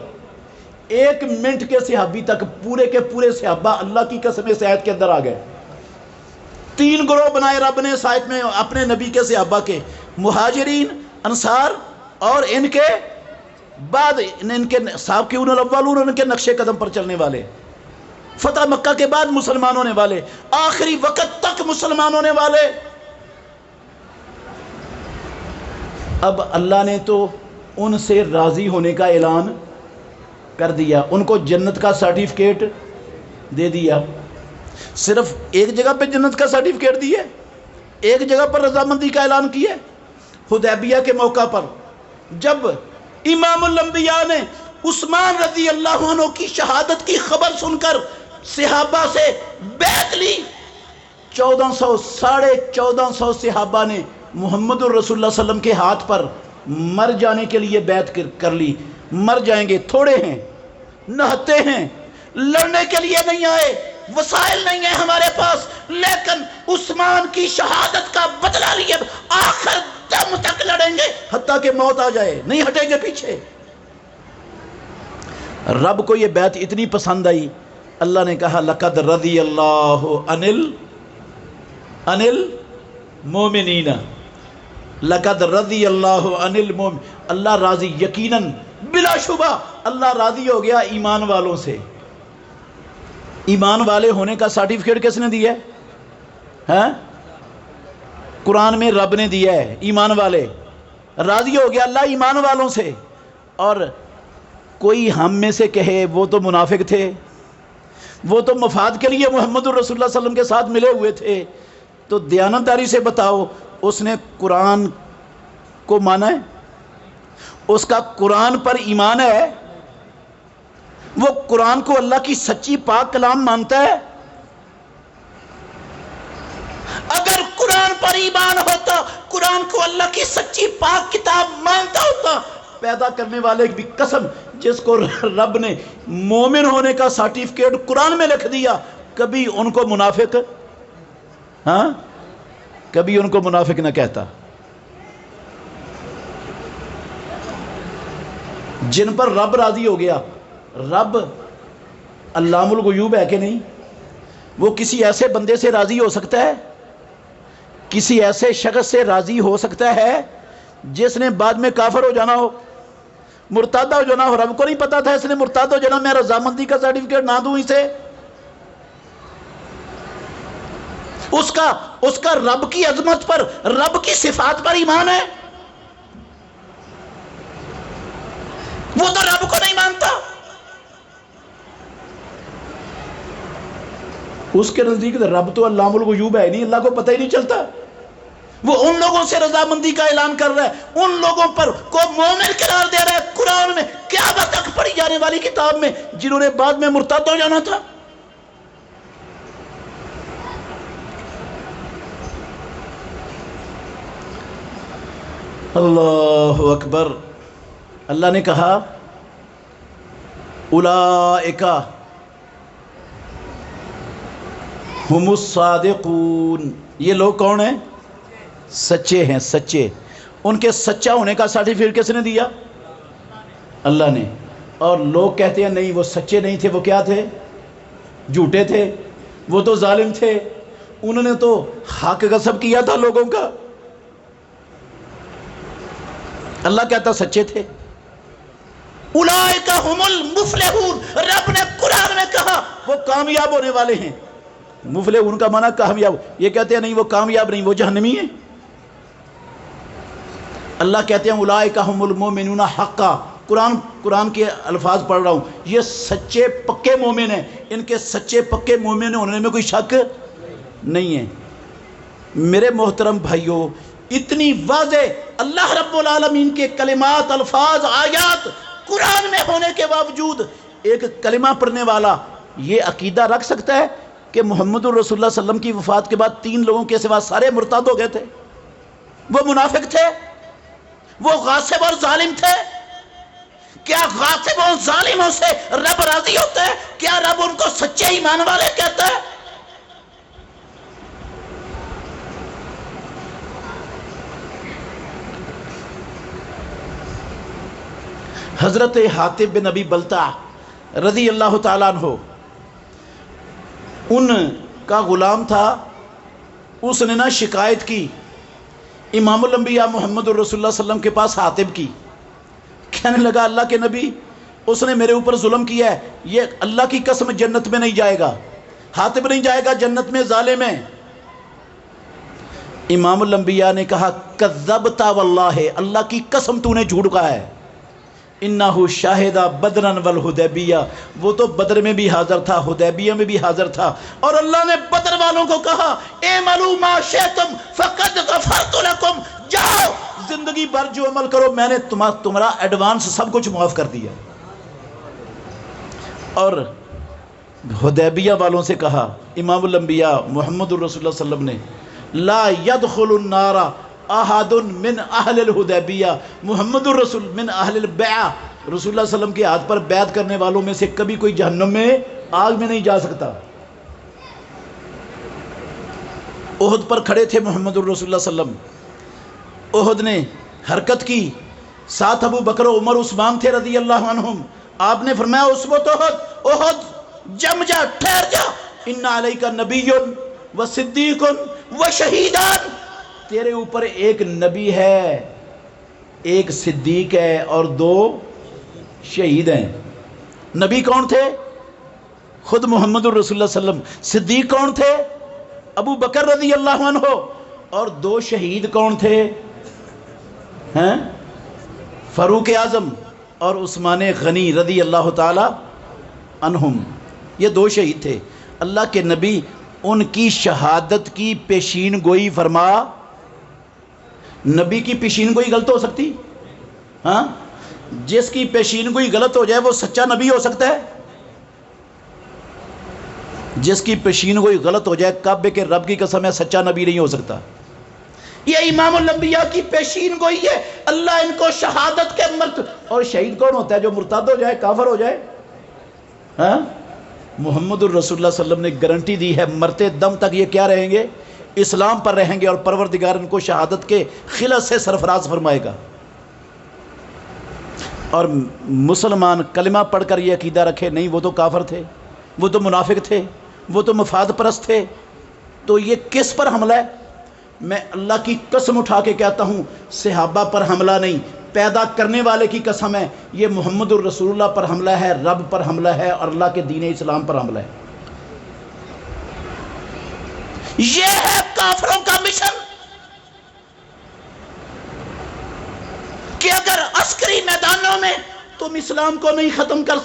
[SPEAKER 1] 1 منٹ کے صحابی تک، پورے کے پورے صحابہ اللہ کی قسم اس آیت کے اندر آ گئے۔ 3 گروہ بنائے رب نے اس آیت میں اپنے نبی کے صحابہ کے، مہاجرین، انصار اور ان کے بعد ان کے سابقون الاولون، ان کے نقش قدم پر چلنے والے، فتح مکہ کے بعد مسلمان ہونے والے، آخری وقت تک مسلمان ہونے والے۔ اب اللہ نے تو ان سے راضی ہونے کا اعلان کر دیا، ان کو جنت کا سرٹیفکیٹ دے دیا۔ صرف ایک جگہ پہ جنت کا سرٹیفکیٹ دیے، ایک جگہ پر رضامندی کا اعلان کیے، حدیبیہ کے موقع پر جب امام الانبیاء نے عثمان رضی اللہ عنہ کی شہادت کی خبر سن کر صحابہ سے بیعت لی، 1450 صحابہ نے محمد الرسول اللہ صلی اللہ علیہ وسلم کے ہاتھ پر مر جانے کے لیے بیعت کر لی۔ مر جائیں گے، تھوڑے ہیں، نہتے ہیں، لڑنے کے لیے نہیں آئے، وسائل نہیں ہیں ہمارے پاس، لیکن عثمان کی شہادت کا بدلہ لیے آخر دم تک لڑیں گے حتیٰ کہ موت آ جائے، نہیں ہٹیں گے پیچھے۔ رب کو یہ بیعت اتنی پسند آئی، اللہ نے کہا لقد رضی اللہ عن المومنین، لقد رضی اللہ عن المومنین، اللہ راضی، یقیناً بلا شبہ اللہ راضی ہو گیا ایمان والوں سے۔ ایمان والے ہونے کا سرٹیفکیٹ کس نے دیا ہے؟ قرآن میں رب نے دیا ہے۔ ایمان والے، راضی ہو گیا اللہ ایمان والوں سے، اور کوئی ہم میں سے کہے وہ تو منافق تھے، وہ تو مفاد کے لیے محمد الرسول اللہ صلی اللہ علیہ وسلم کے ساتھ ملے ہوئے تھے، تو دیانتداری سے بتاؤ اس نے قرآن کو مانا ہے؟ اس کا قرآن پر ایمان ہے؟ وہ قرآن کو اللہ کی سچی پاک کلام مانتا ہے؟ اگر قرآن پر ایمان ہوتا، قرآن کو اللہ کی سچی پاک کتاب مانتا ہوتا، پیدا کرنے والے کی قسم جس کو رب نے مومن ہونے کا سرٹیفکیٹ قرآن میں لکھ دیا، کبھی ان کو منافق کبھی ان کو منافق نہ کہتا۔ جن پر رب راضی ہو گیا، رب علام الغیوب ہے کہ نہیں؟ وہ کسی ایسے بندے سے راضی ہو سکتا ہے، کسی ایسے شخص سے راضی ہو سکتا ہے جس نے بعد میں کافر ہو جانا ہو، مرتد ہو جانا ہو؟ رب کو نہیں پتا تھا اس نے مرتد ہو جانا، میں رضامندی کا سرٹیفکیٹ نہ دوں اسے؟ اس کا رب کی عظمت پر، رب کی صفات پر ایمان ہے، وہ تو رب کو نہیں مانتا۔ اس کے نزدیک رب تو علام الغیوب ہے نہیں، اللہ کو پتہ ہی نہیں چلتا۔ وہ ان لوگوں سے رضامندی کا اعلان کر رہا ہے، ان لوگوں پر کو مومن قرار دے رہا ہے قرآن میں، قیامت تک پڑھی جانے والی کتاب میں، جنہوں نے بعد میں مرتد ہو جانا تھا۔ اللہ اکبر۔ اللہ نے کہا اولئک ہم الصادقون، یہ لوگ کون ہیں؟ سچے ہیں، سچے۔ ان کے سچا ہونے کا سرٹیفکیٹ کس نے دیا؟ اللہ نے۔ اور لوگ کہتے ہیں نہیں وہ سچے نہیں تھے، وہ کیا تھے؟ جھوٹے تھے، وہ تو ظالم تھے، انہوں نے تو حق غصب کیا تھا لوگوں کا۔ اللہ کہتا سچے تھے۔ اولئک ہم المفلحون، رب نے قرآن میں کہا وہ کامیاب ہونے والے ہیں۔ مفلحون کا معنی کامیاب۔ یہ کہتے ہیں نہیں وہ کامیاب نہیں، وہ جہنمی ہیں۔ اللہ کہتے ہیں اولئک ہم المؤمنون حقا، قرآن کے الفاظ پڑھ رہا ہوں، یہ سچے پکے مومن ہیں، ان کے سچے پکے مومن ہونے میں کوئی شک نہیں ہے۔ میرے محترم بھائیوں، اتنی واضح اللہ رب العالمین کے کلمات، الفاظ، آیات قرآن میں ہونے کے باوجود ایک کلمہ پڑھنے والا یہ عقیدہ رکھ سکتا ہے کہ محمد الرسول اللہ صلی اللہ علیہ وسلم کی وفات کے بعد 3 لوگوں کے سوا سارے مرتد ہو گئے تھے؟ وہ منافق تھے، وہ غاصب اور ظالم تھے۔ کیا غاصب اور ظالموں سے رب راضی ہوتا ہے؟ کیا رب ان کو سچے ایمان والے کہتا ہے؟ حضرت حاتب بن ابی بلتع رضی اللہ تعالیٰ عنہ، ان کا غلام تھا، اس نے نہ شکایت کی امام الانبیاء محمد الرسول اللہ صلی اللہ علیہ وسلم کے پاس حاتب کی، کہنے لگا اللہ کے نبی اس نے میرے اوپر ظلم کیا ہے، یہ اللہ کی قسم جنت میں نہیں جائے گا، حاتب نہیں جائے گا جنت میں، ظالم ہے۔ امام الانبیاء نے کہا کذبت واللہ، اللہ کی قسم تو نے جھوٹ کہا ہے، انہو شاہدہ بدرن والحدیبیہ، وہ تو بدر میں بھی حاضر تھا، حدیبیہ میں بھی حاضر تھا، اور اللہ نے بدر والوں کو کہا اعملوا ما شئتم فقد غفرت لکم، جاؤ زندگی بھر جو عمل کرو میں نے تمہارا ایڈوانس سب کچھ معاف کر دیا۔ اور حدیبیہ والوں سے کہا امام الانبیاء محمد الرسول اللہ صلی اللہ علیہ وسلم نے لا يدخل النار احد من اہل الحدیبیہ، محمد الرسول من اہل البیعہ، رسول اللہ صلی اللہ علیہ وسلم کے ہاتھ پر بیعت کرنے والوں میں سے کبھی کوئی جہنم میں آگ میں نہیں جا سکتا۔ احد پر کھڑے تھے محمد الرسول اللہ صلی اللہ علیہ وسلم، احد نے حرکت کی، ساتھ ابو بکر و عمر عثمان تھے رضی اللہ عنہم، آپ نے فرمایا اسوۃ احد، احد جم جا، ٹھہر جا، ان علیک نبی و صدیق و شہیدان، تیرے اوپر ایک نبی ہے، ایک صدیق ہے اور 2 شہید ہیں۔ نبی کون تھے؟ خود محمد الرسول اللہ صلی اللہ علیہ وسلم۔ صدیق کون تھے؟ ابو بکر رضی اللہ عنہ۔ اور 2 شہید کون تھے؟ فاروق اعظم اور عثمان غنی رضی اللہ تعالی عنہم، یہ دو شہید تھے۔ اللہ کے نبی ان کی شہادت کی پیشین گوئی فرما۔ نبی کی پیشین گوئی غلط ہو سکتی؟ ہاں، جس کی پیشین گوئی غلط ہو جائے وہ سچا نبی ہو سکتا ہے؟ جس کی پیشین گوئی غلط ہو جائے، کعبے کے رب کی قسم ہے، سچا نبی نہیں ہو سکتا۔ یہ امام الانبیاء کی پیشین گوئی ہے، اللہ ان کو شہادت کے اور شہید کون ہوتا ہے؟ جو مرتد ہو جائے، کافر ہو جائے۔ ہاں، محمد الرسول اللہ صلی اللہ علیہ وسلم نے گارنٹی دی ہے، مرتے دم تک یہ کیا رہیں گے؟ اسلام پر رہیں گے، اور پروردگار ان کو شہادت کے خلعت سے سرفراز فرمائے گا۔ اور مسلمان کلمہ پڑھ کر یہ عقیدہ رکھے نہیں وہ تو کافر تھے، وہ تو منافق تھے، وہ تو مفاد پرست تھے، تو یہ کس پر حملہ ہے؟ میں اللہ کی قسم اٹھا کے کہتا ہوں، صحابہ پر حملہ نہیں، پیدا کرنے والے کی قسم ہے، یہ محمد الرسول اللہ پر حملہ ہے، رب پر حملہ ہے، اور اللہ کے دین اسلام پر حملہ ہے۔ یہ ہے کافروں کا مشن کہ اگر عسکری میدانوں میں تم اسلام کو نہیں ختم کر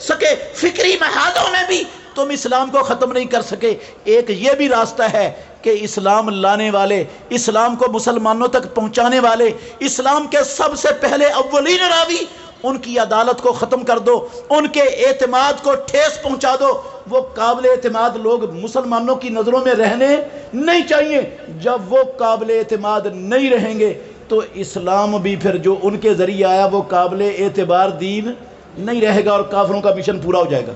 [SPEAKER 1] سکے، فکری محاذوں میں بھی تم اسلام کو ختم نہیں کر سکے، ایک یہ بھی راستہ ہے کہ اسلام لانے والے، اسلام کو مسلمانوں تک پہنچانے والے، اسلام کے سب سے پہلے اولین راوی، ان کی عدالت کو ختم کر دو، ان کے اعتماد کو ٹھیس پہنچا دو۔ وہ قابل اعتماد لوگ مسلمانوں کی نظروں میں رہنے نہیں چاہیے۔ جب وہ قابل اعتماد نہیں رہیں گے تو اسلام بھی پھر جو ان کے ذریعے آیا وہ قابل اعتبار دین نہیں رہے گا، اور کافروں کا مشن پورا ہو جائے گا۔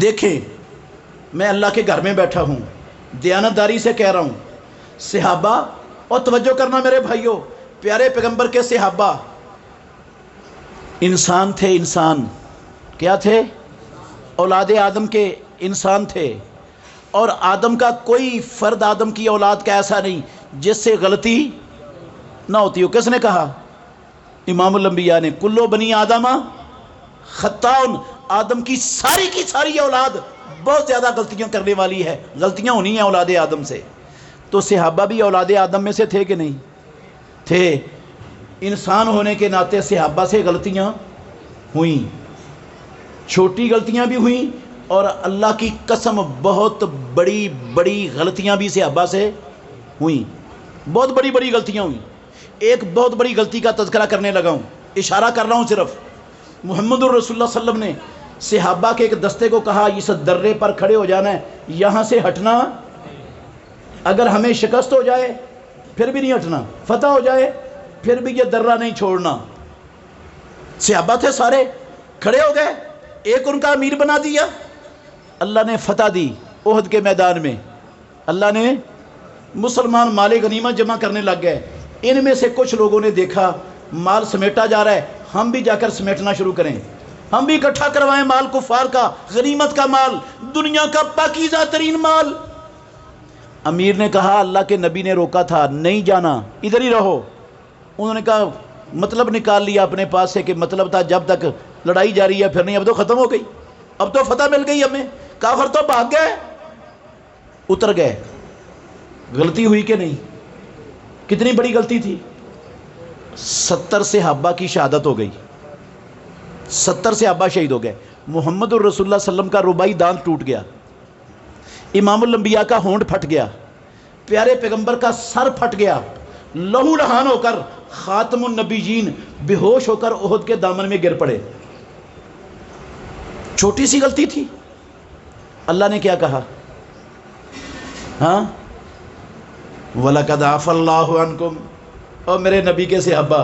[SPEAKER 1] دیکھیں، میں اللہ کے گھر میں بیٹھا ہوں، دیانتداری سے کہہ رہا ہوں، صحابہ، اور توجہ کرنا میرے بھائیوں، پیارے پیغمبر کے صحابہ انسان تھے۔ انسان کیا تھے؟ اولاد آدم کے انسان تھے، اور آدم کا کوئی فرد آدم کی اولاد کا ایسا نہیں جس سے غلطی نہ ہوتی ہو۔ کس نے کہا؟ امام الانبیاء نے، کلو بنی آدم خطاؤن، آدم کی ساری اولاد بہت زیادہ غلطیاں کرنے والی ہے، غلطیاں ہونی ہیں اولاد آدم سے۔ تو صحابہ بھی اولاد آدم میں سے تھے کہ نہیں تھے؟ انسان ہونے کے ناطے صحابہ سے غلطیاں ہوئیں، چھوٹی غلطیاں بھی ہوئیں، اور اللہ کی قسم بہت بڑی بڑی غلطیاں بھی صحابہ سے ہوئیں، بہت بڑی بڑی غلطیاں ہوئیں۔ ایک بہت بڑی غلطی کا تذکرہ کرنے لگا ہوں، اشارہ کر رہا ہوں صرف۔ محمد الرسول اللہ صلی اللہ علیہ وسلم نے صحابہ کے ایک دستے کو کہا، اس درے پر کھڑے ہو جانا ہے، یہاں سے ہٹنا، اگر ہمیں شکست ہو جائے پھر بھی نہیں ہٹنا، فتح ہو جائے پھر بھی یہ درہ نہیں چھوڑنا۔ صحابہ تھے سارے، کھڑے ہو گئے، ایک ان کا امیر بنا دیا، اللہ نے فتح دی احد کے میدان میں، اللہ نے مسلمان مال غنیمت جمع کرنے لگ گئے۔ ان میں سے کچھ لوگوں نے دیکھا مال سمیٹا جا رہا ہے، ہم بھی جا کر سمیٹنا شروع کریں، ہم بھی اکٹھا کروائیں مال کفار کا، غنیمت کا مال، دنیا کا پاکیزہ ترین مال۔ امیر نے کہا، اللہ کے نبی نے روکا تھا، نہیں جانا، ادھر ہی رہو۔ انہوں نے کہا، مطلب نکال لیا اپنے پاس سے کہ مطلب تھا جب تک لڑائی جاری ہے، پھر نہیں، اب تو ختم ہو گئی، اب تو فتح مل گئی ہمیں، کافر تو بھاگ گئے، اتر گئے۔ غلطی ہوئی کہ نہیں؟ کتنی بڑی غلطی تھی؟ 70 صحابہ کی شہادت ہو گئی، 70 صحابہ شہید ہو گئے۔ محمد الرسول اللہ صلی اللہ علیہ وسلم کا رباعی دانت ٹوٹ گیا، امام الانبیاء کا ہونٹ پھٹ گیا، پیارے پیغمبر کا سر پھٹ گیا، لہو لہان ہو کر خاتم النبیین بے ہوش ہو کر احد کے دامن میں گر پڑے۔ چھوٹی سی غلطی تھی، اللہ نے کیا کہا؟ ہاں، وَلَقَدْ عَفَا اللَّهُ عَنْكُمْ، اور میرے نبی کے صحابہ،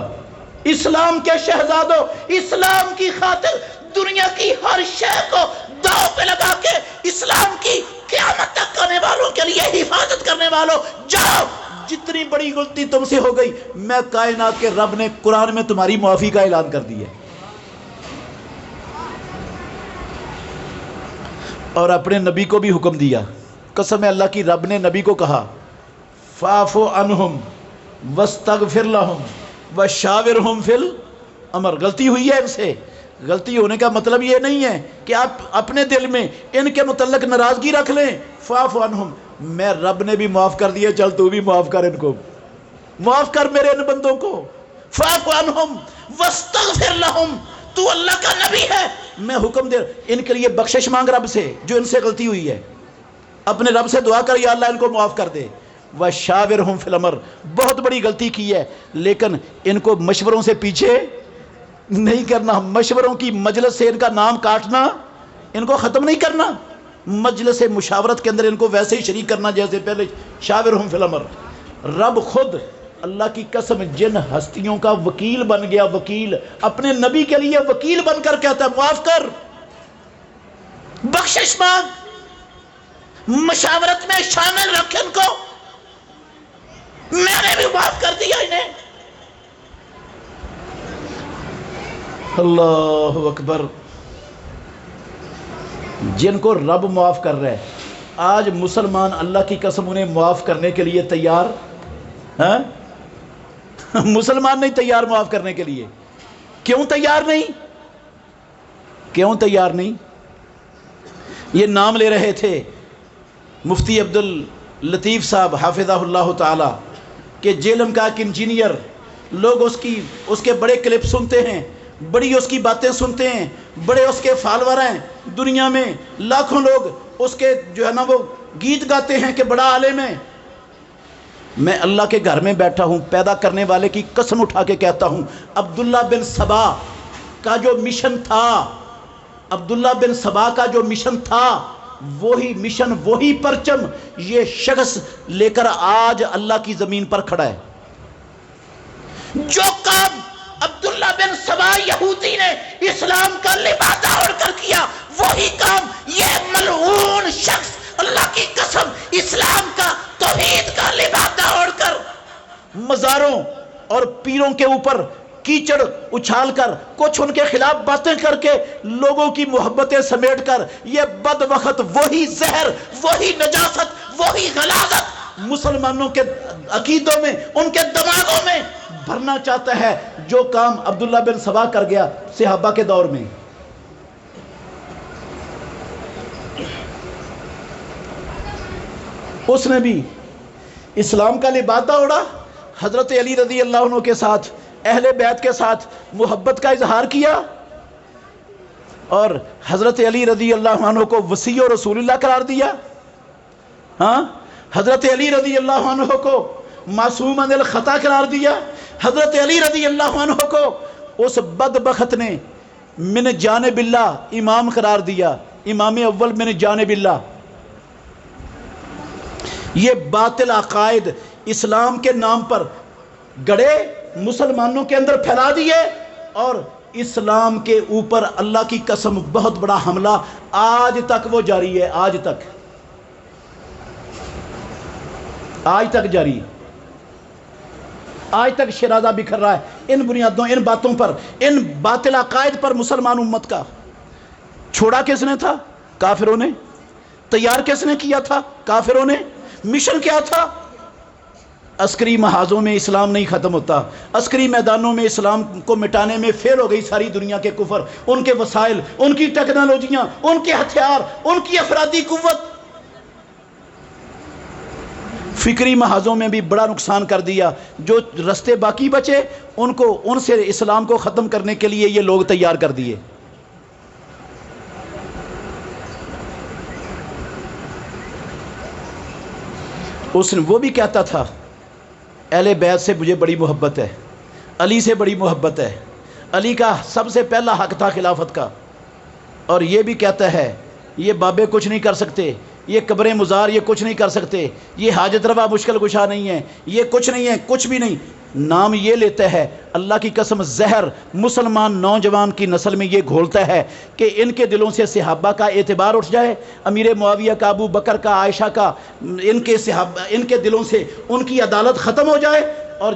[SPEAKER 1] اسلام کے شہزادوں، اسلام کی خاطر دنیا کی ہر شے کو داؤ پہ لگا کے اسلام کی قیامت تک آنے والوں کے لیے حفاظت کرنے والوں، جاؤ، جتنی بڑی غلطی تم سے ہو گئی، میں کائنات کے رب نے قرآن میں تمہاری معافی کا اعلان کر دیا ہے۔ اور اپنے نبی کو بھی حکم دیا، قسم اللہ کی، رب نے نبی کو کہا، فَاعْفُ عَنْهُمْ وَاسْتَغْفِرْ لَهُمْ وَشَاوِرْهُمْ فِي الْأَمْرِ۔ غلطی ہوئی ہے ان سے، غلطی ہونے کا مطلب یہ نہیں ہے کہ آپ اپنے دل میں ان کے متعلق ناراضگی رکھ لیں۔ فَاعْفُ عَنْهُمْ، میں رب نے بھی معاف کر دیا، چل تو بھی معاف کر ان کو۔ معاف کر میرے ان بندوں کو، فاعف عنہم واستغفر لہم، تو اللہ کا نبی ہے، میں حکم دے ان کے لیے بخشش مانگ رب سے جو ان سے غلطی ہوئی ہے، اپنے رب سے دعا کر یا اللہ ان کو معاف کر دے۔ وشاورہم فی الامر، بہت بڑی غلطی کی ہے لیکن ان کو مشوروں سے پیچھے نہیں کرنا، مشوروں کی مجلس سے ان کا نام کاٹنا، ان کو ختم نہیں کرنا، مجلس مشاورت کے اندر ان کو ویسے ہی شریک کرنا جیسے پہلے شاورہم فی الامر۔ رب خود اللہ کی قسم جن ہستیوں کا وکیل بن گیا، وکیل اپنے نبی کے لیے وکیل بن کر کہتا ہے معاف کر، بخشش مانگ، مشاورت میں شامل رکھ ان کو، میں نے بھی معاف کر دیا انہیں۔ اللہ اکبر، جن کو رب معاف کر رہا ہے، آج مسلمان اللہ کی قسم انہیں معاف کرنے کے لیے تیار ہیں؟ مسلمان نہیں تیار معاف کرنے کے لیے۔ کیوں تیار نہیں؟ کیوں تیار نہیں؟ یہ نام لے رہے تھے مفتی عبداللطیف صاحب حافظہ اللہ تعالی کہ جیلم کا ایک انجینئر، لوگ اس کے بڑے کلپ سنتے ہیں، بڑی اس کی باتیں سنتے ہیں، بڑے اس کے فالور ہیں، دنیا میں لاکھوں لوگ اس کے جو ہے نا وہ گیت گاتے ہیں کہ بڑا عالم ہے۔ میں اللہ کے گھر میں بیٹھا ہوں، پیدا کرنے والے کی قسم اٹھا کے کہتا ہوں، عبداللہ بن سبا کا جو مشن تھا، عبداللہ بن سبا کا جو مشن تھا، وہی مشن، وہی پرچم یہ شخص لے کر آج اللہ کی زمین پر کھڑا ہے۔ جو کام عبداللہ بن سبا یہودی نے اسلام کا لبادہ اوڑھ کر کیا، وہی کام یہ ملعون شخص اللہ کی قسم اسلام کا، توحید کا لبادہ اوڑھ کر مزاروں اور پیروں کے اوپر کیچڑ اچھال کر، کچھ ان کے خلاف باتیں کر کے، لوگوں کی محبتیں سمیٹ کر، یہ بد وقت وہی زہر، وہی نجاست، وہی غلاظت مسلمانوں کے عقیدوں میں، ان کے دماغوں میں بھرنا چاہتا ہے جو کام عبداللہ بن سبا کر گیا صحابہ کے دور میں۔ اس نے بھی اسلام کا لبادہ اوڑھا، حضرت علی رضی اللہ عنہ کے ساتھ، اہل بیت کے ساتھ محبت کا اظہار کیا، اور حضرت علی رضی اللہ عنہ کو وصی و رسول اللہ قرار دیا۔ ہاں، حضرت علی رضی اللہ عنہ کو معصوم عن الخطا قرار دیا، حضرت علی رضی اللہ عنہ کو اس بدبخت نے من جانب اللہ امام قرار دیا، امام اول من جانب اللہ۔ یہ باطل عقائد اسلام کے نام پر گڑے، مسلمانوں کے اندر پھیلا دیے، اور اسلام کے اوپر اللہ کی قسم بہت بڑا حملہ آج تک وہ جاری ہے، آج تک جاری، آج تک شرازہ بکھر رہا ہے ان بنیادوں، ان باتوں پر، ان باطل عقائد پر مسلمان امت کا۔ چھوڑا کس نے تھا؟ کافروں نے۔ تیار کس نے کیا تھا؟ کافروں نے۔ مشن کیا تھا؟ عسکری محاذوں میں اسلام نہیں ختم ہوتا، عسکری میدانوں میں اسلام کو مٹانے میں فیل ہو گئی ساری دنیا کے کفر، ان کے وسائل، ان کی ٹیکنالوجیاں، ان کے ہتھیار، ان کی افرادی قوت۔ فکری محاذوں میں بھی بڑا نقصان کر دیا، جو رستے باقی بچے ان سے اسلام کو ختم کرنے کے لیے یہ لوگ تیار کر دیے۔ وہ بھی کہتا تھا اہل بیت سے مجھے بڑی محبت ہے، علی سے بڑی محبت ہے، علی کا سب سے پہلا حق تھا خلافت کا، اور یہ بھی کہتا ہے یہ بابے کچھ نہیں کر سکتے، یہ قبر مزار یہ کچھ نہیں کر سکتے، یہ حاجت روا مشکل کشا نہیں ہے، یہ کچھ نہیں ہے، کچھ بھی نہیں۔ نام یہ لیتا ہے، اللہ کی قسم زہر مسلمان نوجوان کی نسل میں یہ گھولتا ہے کہ ان کے دلوں سے صحابہ کا اعتبار اٹھ جائے، امیر معاویہ کا، ابو بکر کا، عائشہ کا، ان کے دلوں سے ان کی عدالت ختم ہو جائے، اور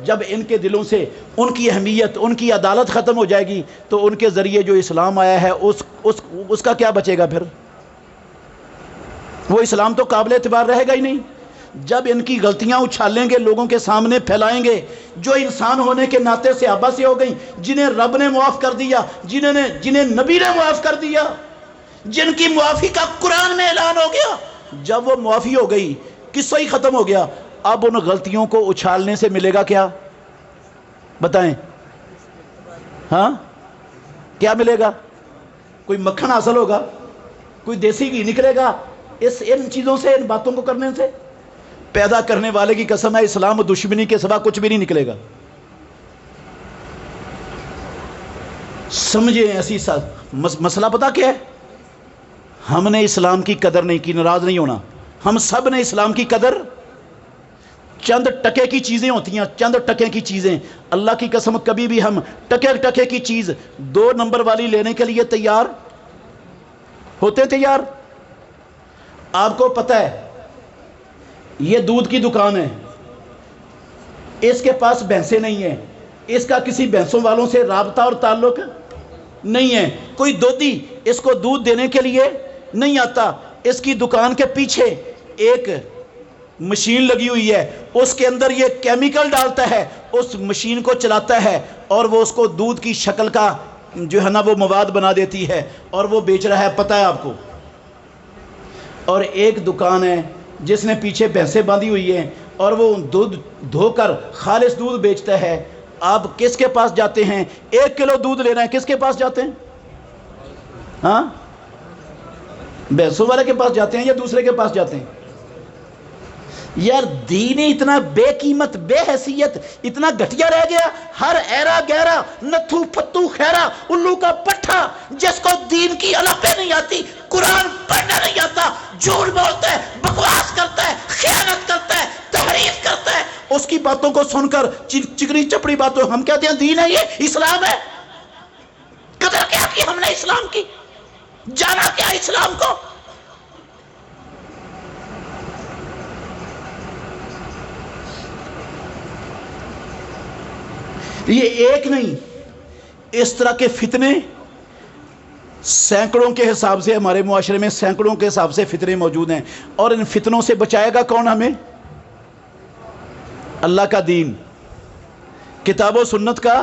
[SPEAKER 1] جب ان کے دلوں سے ان کی اہمیت، ان کی عدالت ختم ہو جائے گی تو ان کے ذریعے جو اسلام آیا ہے اس کا کیا بچے گا پھر؟ وہ اسلام تو قابل اعتبار رہے گا ہی نہیں۔ جب ان کی غلطیاں اچھالیں گے، لوگوں کے سامنے پھیلائیں گے، جو انسان ہونے کے ناطے صحابہ سے ہو گئی، جنہیں رب نے معاف کر دیا، جنہیں نبی نے معاف کر دیا، جن کی معافی کا قرآن میں اعلان ہو گیا، جب وہ معافی ہو گئی، قصہ ہی ختم ہو گیا، اب ان غلطیوں کو اچھالنے سے ملے گا کیا؟ بتائیں، ہاں کیا ملے گا؟ کوئی مکھن حاصل ہوگا، کوئی دیسی گھی نکلے گا ان چیزوں سے، ان باتوں کو کرنے سے؟ پیدا کرنے والے کی قسم ہے، اسلام و دشمنی کے سوا کچھ بھی نہیں نکلے گا۔ سمجھیں ایسی مسئلہ پتہ کیا ہے؟ ہم نے اسلام کی قدر نہیں کی، ناراض نہیں ہونا، ہم سب نے اسلام کی قدر، چند ٹکے کی چیزیں ہوتی ہیں، چند ٹکے کی چیزیں، اللہ کی قسم کبھی بھی ہم ٹکے کی چیز 2 نمبر والی لینے کے لیے تیار ہوتے؟ تیار؟ آپ کو پتہ ہے یہ دودھ کی دکان ہے، اس کے پاس بھینسیں نہیں ہیں، اس کا کسی بھینسوں والوں سے رابطہ اور تعلق نہیں ہے، کوئی دودھی اس کو دودھ دینے کے لیے نہیں آتا، اس کی دکان کے پیچھے ایک مشین لگی ہوئی ہے، اس کے اندر یہ کیمیکل ڈالتا ہے، اس مشین کو چلاتا ہے اور وہ اس کو دودھ کی شکل کا جو ہے نا وہ مواد بنا دیتی ہے اور وہ بیچ رہا ہے، پتہ ہے آپ کو۔ اور ایک دکان ہے جس نے پیچھے بھینسیں باندھی ہوئی ہیں اور وہ دودھ دھو کر خالص دودھ بیچتا ہے۔ آپ کس کے پاس جاتے ہیں؟ 1 کلو دودھ لینا ہے، کس کے پاس جاتے ہیں؟ ہاں، بھینسوں والے کے پاس جاتے ہیں یا دوسرے کے پاس جاتے ہیں؟ یار دین اتنا بے قیمت، بے حیثیت، اتنا گھٹیا رہ گیا، ہر ایرا گہرا، نتھو پتو خیرا، الو کا پٹھا، جس کو دین کی علقیں نہیں آتی، قرآن پڑھنا نہیں آتا، جھوٹ بولتا ہے، بکواس کرتا ہے، خیانت کرتا ہے، تحریف کرتا ہے، اس کی باتوں کو سن کر چکنی چپڑی باتوں ہم کہتے ہیں دین ہے، یہ اسلام ہے۔ قدر کیا کی ہم نے اسلام کی؟ جانا کیا اسلام کو؟ یہ ایک نہیں، اس طرح کے فتنے سینکڑوں کے حساب سے ہمارے معاشرے میں سینکڑوں کے حساب سے فتنے موجود ہیں، اور ان فتنوں سے بچائے گا کون ہمیں؟ اللہ کا دین، کتاب و سنت کا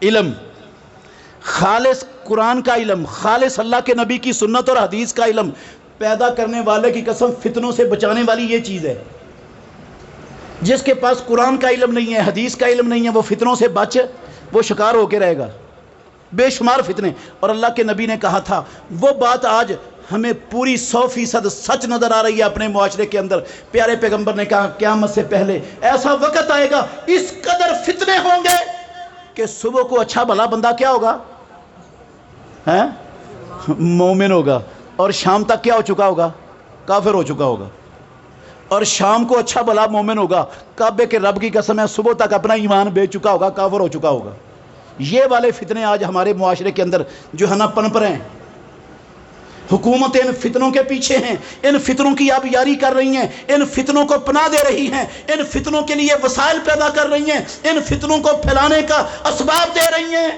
[SPEAKER 1] علم، خالص قرآن کا علم، خالص اللہ کے نبی کی سنت اور حدیث کا علم پیدا کرنے والے کی قسم فتنوں سے بچانے والی یہ چیز ہے۔ جس کے پاس قرآن کا علم نہیں ہے، حدیث کا علم نہیں ہے، وہ فتنوں سے وہ شکار ہو کے رہے گا، بے شمار فتنے۔ اور اللہ کے نبی نے کہا تھا، وہ بات آج ہمیں پوری 100% سچ نظر آ رہی ہے اپنے معاشرے کے اندر۔ پیارے پیغمبر نے کہا قیامت سے پہلے ایسا وقت آئے گا، اس قدر فتنے ہوں گے کہ صبح کو اچھا بھلا بندہ کیا ہوگا؟ مومن ہوگا، اور شام تک کیا ہو چکا ہوگا؟ کافر ہو چکا ہوگا۔ اور شام کو اچھا بھلا مومن ہوگا، کعبے کے رب کی قسم ہے صبح تک اپنا ایمان بیچ چکا ہوگا، کافر ہو چکا ہوگا۔ یہ والے فتنے آج ہمارے معاشرے کے اندر جو ہے نا پنپ رہے ہیں۔ حکومتیں ان فتنوں کے پیچھے ہیں، ان فتنوں کی آبیاری کر رہی ہیں، ان فتنوں کو پناہ دے رہی ہیں، ان فتنوں کے لیے وسائل پیدا کر رہی ہیں، ان فتنوں کو پھیلانے کا اسباب دے رہی ہیں۔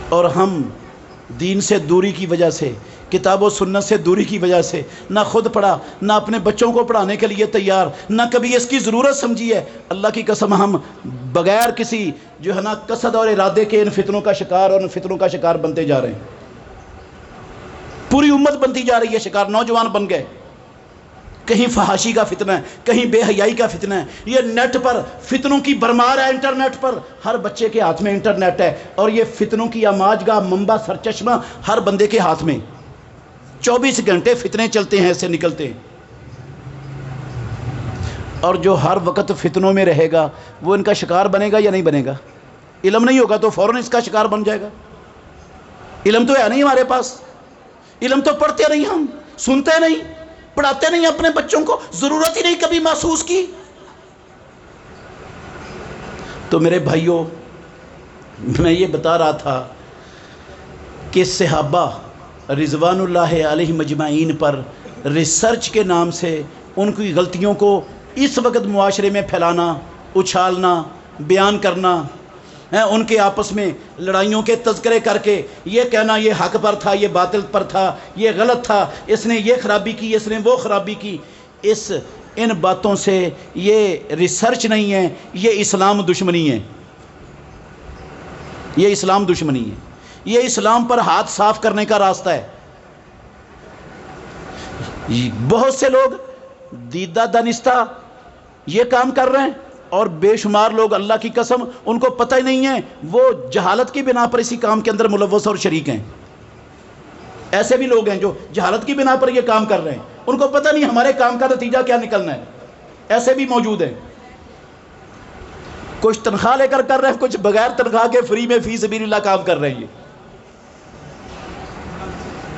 [SPEAKER 1] اور ہم دین سے دوری کی وجہ سے، کتاب و سنت سے دوری کی وجہ سے نہ خود پڑھا، نہ اپنے بچوں کو پڑھانے کے لیے تیار، نہ کبھی اس کی ضرورت سمجھی ہے۔ اللہ کی قسم ہم بغیر کسی جو ہے نا قصد اور ارادے کے ان فتنوں کا شکار اور ان فتنوں کا شکار بنتے جا رہے ہیں۔ پوری امت بنتی جا رہی ہے شکار، نوجوان بن گئے۔ کہیں فحاشی کا فتنہ ہے، کہیں بے حیائی کا فتنہ ہے، یہ نیٹ پر فتنوں کی برمار ہے۔ انٹرنیٹ پر ہر بچے کے ہاتھ میں انٹرنیٹ ہے، اور یہ فتنوں کی آماج گاہ، منبع، سرچشمہ ہر بندے کے ہاتھ میں 24 گھنٹے فتنے چلتے ہیں، ایسے نکلتے ہیں۔ اور جو ہر وقت فتنوں میں رہے گا وہ ان کا شکار بنے گا یا نہیں بنے گا؟ علم نہیں ہوگا تو فوراً اس کا شکار بن جائے گا۔ علم تو ہے نہیں ہمارے پاس، علم تو پڑھتے نہیں، ہم سنتے نہیں، پڑھاتے نہیں اپنے بچوں کو، ضرورت ہی نہیں کبھی محسوس کی۔ تو میرے بھائیوں، میں یہ بتا رہا تھا کہ صحابہ رضوان اللہ علیہ مجمعین پر ریسرچ کے نام سے ان کی غلطیوں کو اس وقت معاشرے میں پھیلانا، اچھالنا، بیان کرنا، ان کے آپس میں لڑائیوں کے تذکرے کر کے یہ کہنا یہ حق پر تھا، یہ باطل پر تھا، یہ غلط تھا، اس نے یہ خرابی کی، اس نے وہ خرابی کی، ان باتوں سے یہ ریسرچ نہیں ہے، یہ اسلام دشمنی ہے، یہ اسلام دشمنی ہے، یہ اسلام پر ہاتھ صاف کرنے کا راستہ ہے۔ بہت سے لوگ دیدہ دانستہ یہ کام کر رہے ہیں، اور بے شمار لوگ اللہ کی قسم ان کو پتہ ہی نہیں ہے، وہ جہالت کی بنا پر اسی کام کے اندر ملوث اور شریک ہیں۔ ایسے بھی لوگ ہیں جو جہالت کی بنا پر یہ کام کر رہے ہیں، ان کو پتہ نہیں ہمارے کام کا نتیجہ کیا نکلنا ہے، ایسے بھی موجود ہیں۔ کچھ تنخواہ لے کر رہے ہیں، کچھ بغیر تنخواہ کے فری میں فی سبیل اللہ کام کر رہے ہیں۔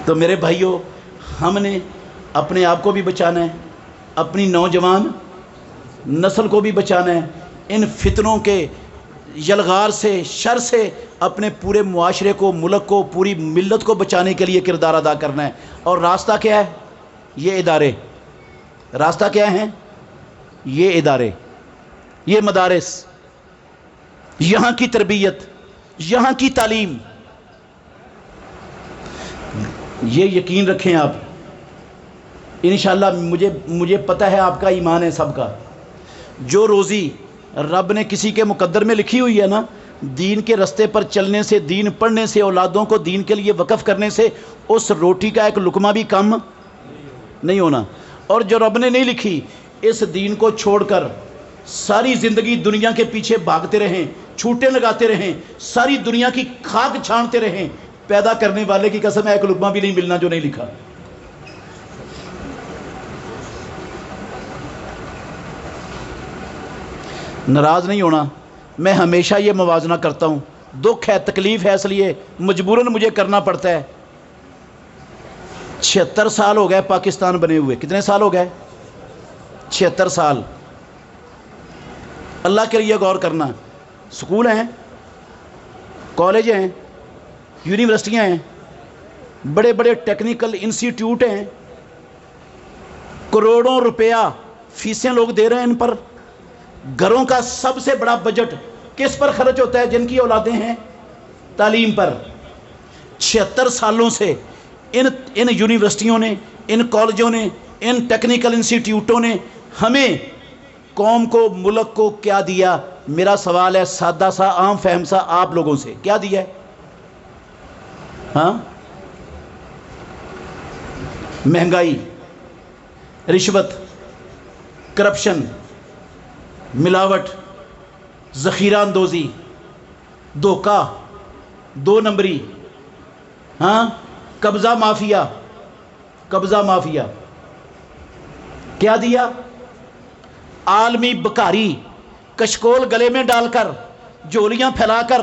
[SPEAKER 1] تو میرے بھائیوں، ہم نے اپنے آپ کو بھی بچانا ہے، اپنی نوجوان نسل کو بھی بچانا ہے، ان فتنوں کے یلغار سے، شر سے اپنے پورے معاشرے کو، ملک کو، پوری ملت کو بچانے کے لیے کردار ادا کرنا ہے۔ اور راستہ کیا ہے؟ یہ ادارے۔ راستہ کیا ہے؟ یہ ادارے، یہ مدارس، یہاں کی تربیت، یہاں کی تعلیم۔ یہ یقین رکھیں آپ، انشاءاللہ مجھے پتہ ہے آپ کا ایمان ہے سب کا، جو روزی رب نے کسی کے مقدر میں لکھی ہوئی ہے نا، دین کے رستے پر چلنے سے، دین پڑھنے سے، اولادوں کو دین کے لیے وقف کرنے سے اس روٹی کا ایک لقمہ بھی کم نہیں ہونا۔ اور جو رب نے نہیں لکھی، اس دین کو چھوڑ کر ساری زندگی دنیا کے پیچھے بھاگتے رہیں، چھوٹے لگاتے رہیں، ساری دنیا کی خاک چھانتے رہیں، پیدا کرنے والے کی قسم ایک لقمہ بھی نہیں ملنا جو نہیں لکھا۔ ناراض نہیں ہونا، میں ہمیشہ یہ موازنہ کرتا ہوں، دکھ ہے، تکلیف ہے، اس لیے مجبوراً مجھے کرنا پڑتا ہے۔ 76 سال ہو گئے پاکستان بنے ہوئے۔ کتنے سال ہو گئے؟ 76 سال۔ اللہ کے لیے غور کرنا، سکول ہیں، کالج ہیں، یونیورسٹیاں ہیں، بڑے بڑے ٹیکنیکل انسٹیٹیوٹ ہیں، کروڑوں روپیہ فیسیں لوگ دے رہے ہیں ان پر۔ گھروں کا سب سے بڑا بجٹ کس پر خرچ ہوتا ہے؟ جن کی اولادیں ہیں، تعلیم پر۔ 76 سالوں سے ان یونیورسٹیوں نے، ان کالجوں نے، ان ٹیکنیکل انسٹیٹیوٹوں نے ہمیں، قوم کو، ملک کو کیا دیا؟ میرا سوال ہے سادہ سا، عام فہم سا، آپ لوگوں سے کیا دیا ہے؟ ہاں؟ مہنگائی، رشوت، کرپشن، ملاوٹ، ذخیرہ اندوزی، دھوکہ، 2 نمبری، ہاں، قبضہ مافیا، قبضہ مافیا۔ کیا دیا؟ عالمی بکاری، کشکول گلے میں ڈال کر، جولیاں پھیلا کر،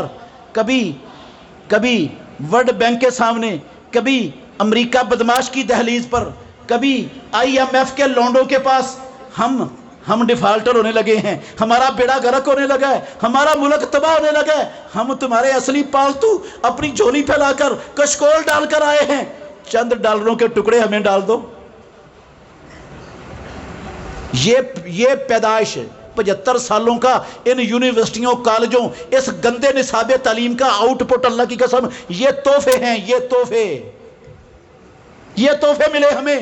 [SPEAKER 1] کبھی ورلڈ بینک کے سامنے، کبھی امریکہ بدماش کی دہلیز پر، کبھی IMF کے لونڈوں کے پاس ہم ڈیفالٹر ہونے لگے ہیں، ہمارا بیڑا غرق ہونے لگا ہے، ہمارا ملک تباہ ہونے لگا ہے۔ ہم تمہارے اصلی پالتو اپنی جھولی پھیلا کر، کشکول ڈال کر آئے ہیں، چند ڈالروں کے ٹکڑے ہمیں ڈال دو۔ یہ پیدائش 75 سالوں کا ان یونیورسٹیوں، کالجوں، اس گندے نصاب تعلیم کا آؤٹ پٹ، اللہ کی قسم یہ تحفے ہیں، یہ تحفے ملے ہمیں۔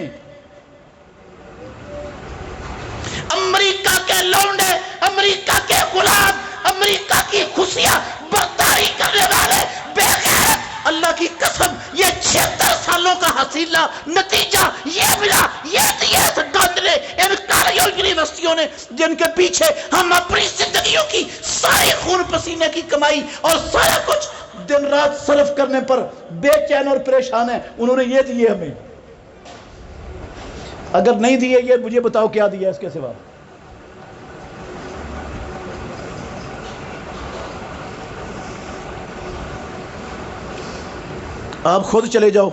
[SPEAKER 1] امریکہ کے لونڈے، امریکہ کے غلام، امریکہ کی خوشیاں برداری کرنے والے بے غیرت، اللہ کی قسم یہ 76 سالوں کا حاصل نتیجہ یہ ملا، یہ دیا اس گند نے، ان کالجوں، یونیورسٹیوں نے، جن کے پیچھے ہم اپنی زندگیوں کی ساری خون پسینے کی کمائی اور سارا کچھ دن رات صرف کرنے پر بے چین اور پریشان ہیں، انہوں نے یہ دیے ہمیں۔ اگر نہیں دیے یہ مجھے بتاؤ کیا دیا اس کے سوا؟ آپ خود چلے جاؤ،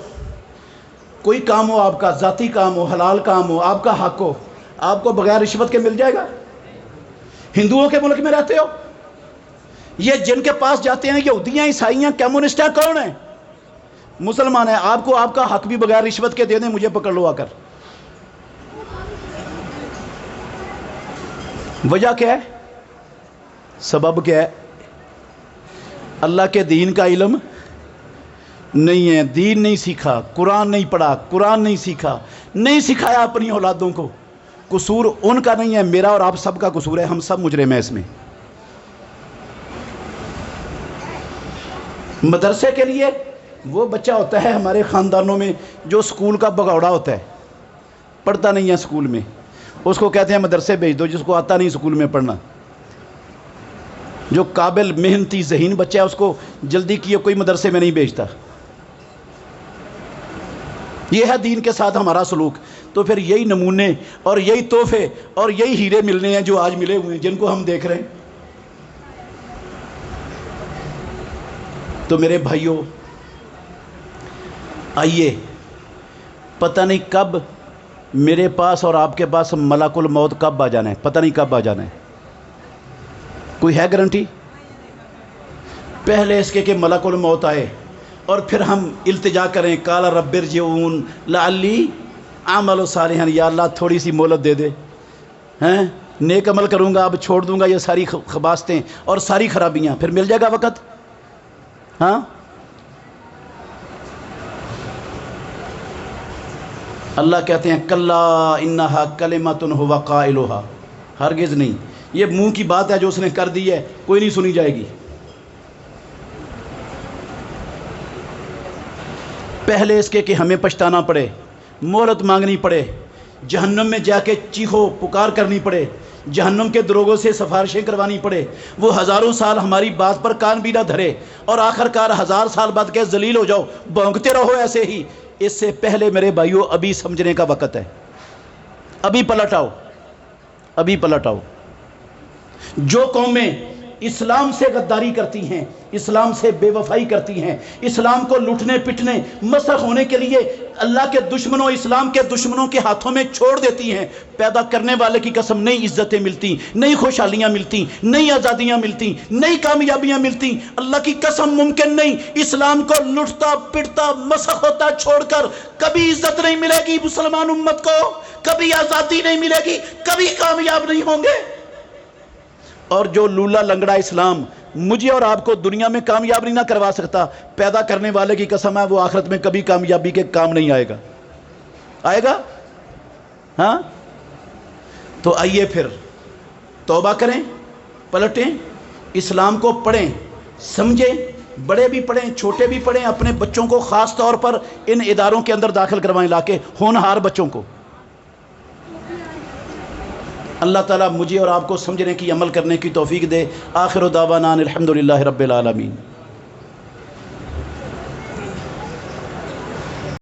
[SPEAKER 1] کوئی کام ہو آپ کا، ذاتی کام ہو، حلال کام ہو، آپ کا حق ہو، آپ کو بغیر رشوت کے مل جائے گا؟ ہندوؤں کے ملک میں رہتے ہو، یہ جن کے پاس جاتے ہیں یہودیاں، عیسائیاں، کمیونسٹ ہیں، کون ہیں؟ مسلمان ہیں۔ آپ کو آپ کا حق بھی بغیر رشوت کے دے دیں، مجھے پکڑ لو آ کر۔ وجہ کیا ہے؟ سبب کیا ہے؟ اللہ کے دین کا علم نہیں ہے، دین نہیں سیکھا، قرآن نہیں پڑھا، قرآن نہیں سیکھا، نہیں سکھایا اپنی اولادوں کو۔ قصور ان کا نہیں ہے، میرا اور آپ سب کا قصور ہے، ہم سب مجرم ہیں اس میں۔ مدرسے کے لیے وہ بچہ ہوتا ہے ہمارے خاندانوں میں جو سکول کا بگوڑا ہوتا ہے، پڑھتا نہیں ہے اسکول میں، اس کو کہتے ہیں مدرسے بھیج دو، جس کو آتا نہیں اسکول میں پڑھنا۔ جو قابل محنتی ذہین بچہ ہے اس کو جلدی کیے کوئی مدرسے میں نہیں بھیجتا۔ یہ ہے دین کے ساتھ ہمارا سلوک۔ تو پھر یہی نمونے اور یہی تحفے اور یہی ہیرے ملنے ہیں جو آج ملے ہوئے ہیں، جن کو ہم دیکھ رہے ہیں۔ تو میرے بھائیوں، آئیے، پتہ نہیں کب میرے پاس اور آپ کے پاس ملک الموت کب آ جانا ہے، پتہ نہیں کب آ جانا ہے، کوئی ہے گارنٹی؟ پہلے اس کے ملک الموت آئے اور پھر ہم التجا کریں، قال رب ارجعون لعلی اعمل صالحا، یا اللہ تھوڑی سی مہلت دے دے، ہیں نیک عمل کروں گا، اب چھوڑ دوں گا یہ ساری خباستیں اور ساری خرابیاں، پھر مل جائے گا وقت۔ ہاں، اللہ کہتے ہیں کلا انہا کلمۃ ھو قائلھا، ہرگز نہیں، یہ منہ کی بات ہے جو اس نے کر دی ہے، کوئی نہیں سنی جائے گی۔ پہلے اس کے کہ ہمیں پچھتانا پڑے، مہلت مانگنی پڑے، جہنم میں جا کے چیخو پکار کرنی پڑے، جہنم کے دروگوں سے سفارشیں کروانی پڑے، وہ ہزاروں سال ہماری بات پر کان بھی نہ دھرے اور آخر کار 1000 سال بعد کے ذلیل ہو جاؤ، بھونکتے رہو ایسے ہی۔ اس سے پہلے میرے بھائیوں ابھی سمجھنے کا وقت ہے، ابھی پلٹ آؤ، ابھی پلٹ آؤ۔ جو قومیں اسلام سے غداری کرتی ہیں، اسلام سے بے وفائی کرتی ہیں، اسلام کو لوٹنے پٹنے مسخ ہونے کے لیے اللہ کے دشمنوں، اسلام کے دشمنوں کے ہاتھوں میں چھوڑ دیتی ہیں، پیدا کرنے والے کی قسم نئی عزتیں ملتی، نئی خوشحالیاں ملتی، نئی آزادیاں ملتی، نئی کامیابیاں ملتی۔ اللہ کی قسم ممکن نہیں اسلام کو لٹتا پٹتا مسخ ہوتا چھوڑ کر کبھی عزت نہیں ملے گی مسلمان امت کو، کبھی آزادی نہیں ملے گی، کبھی کامیاب نہیں ہوں گے۔ اور جو لولا لنگڑا اسلام مجھے اور آپ کو دنیا میں کامیاب نہیں نہ کروا سکتا، پیدا کرنے والے کی قسم ہے وہ آخرت میں کبھی کامیابی کے کام نہیں آئے گا، آئے گا؟ ہاں، تو آئیے پھر توبہ کریں، پلٹیں، اسلام کو پڑھیں، سمجھیں، بڑے بھی پڑھیں چھوٹے بھی پڑھیں، اپنے بچوں کو خاص طور پر ان اداروں کے اندر داخل کروائیں، لا کے ہونہار بچوں کو۔ اللہ تعالیٰ مجھے اور آپ کو سمجھنے کی، عمل کرنے کی توفیق دے۔ آخر دعوانا الحمدللہ رب العالمین۔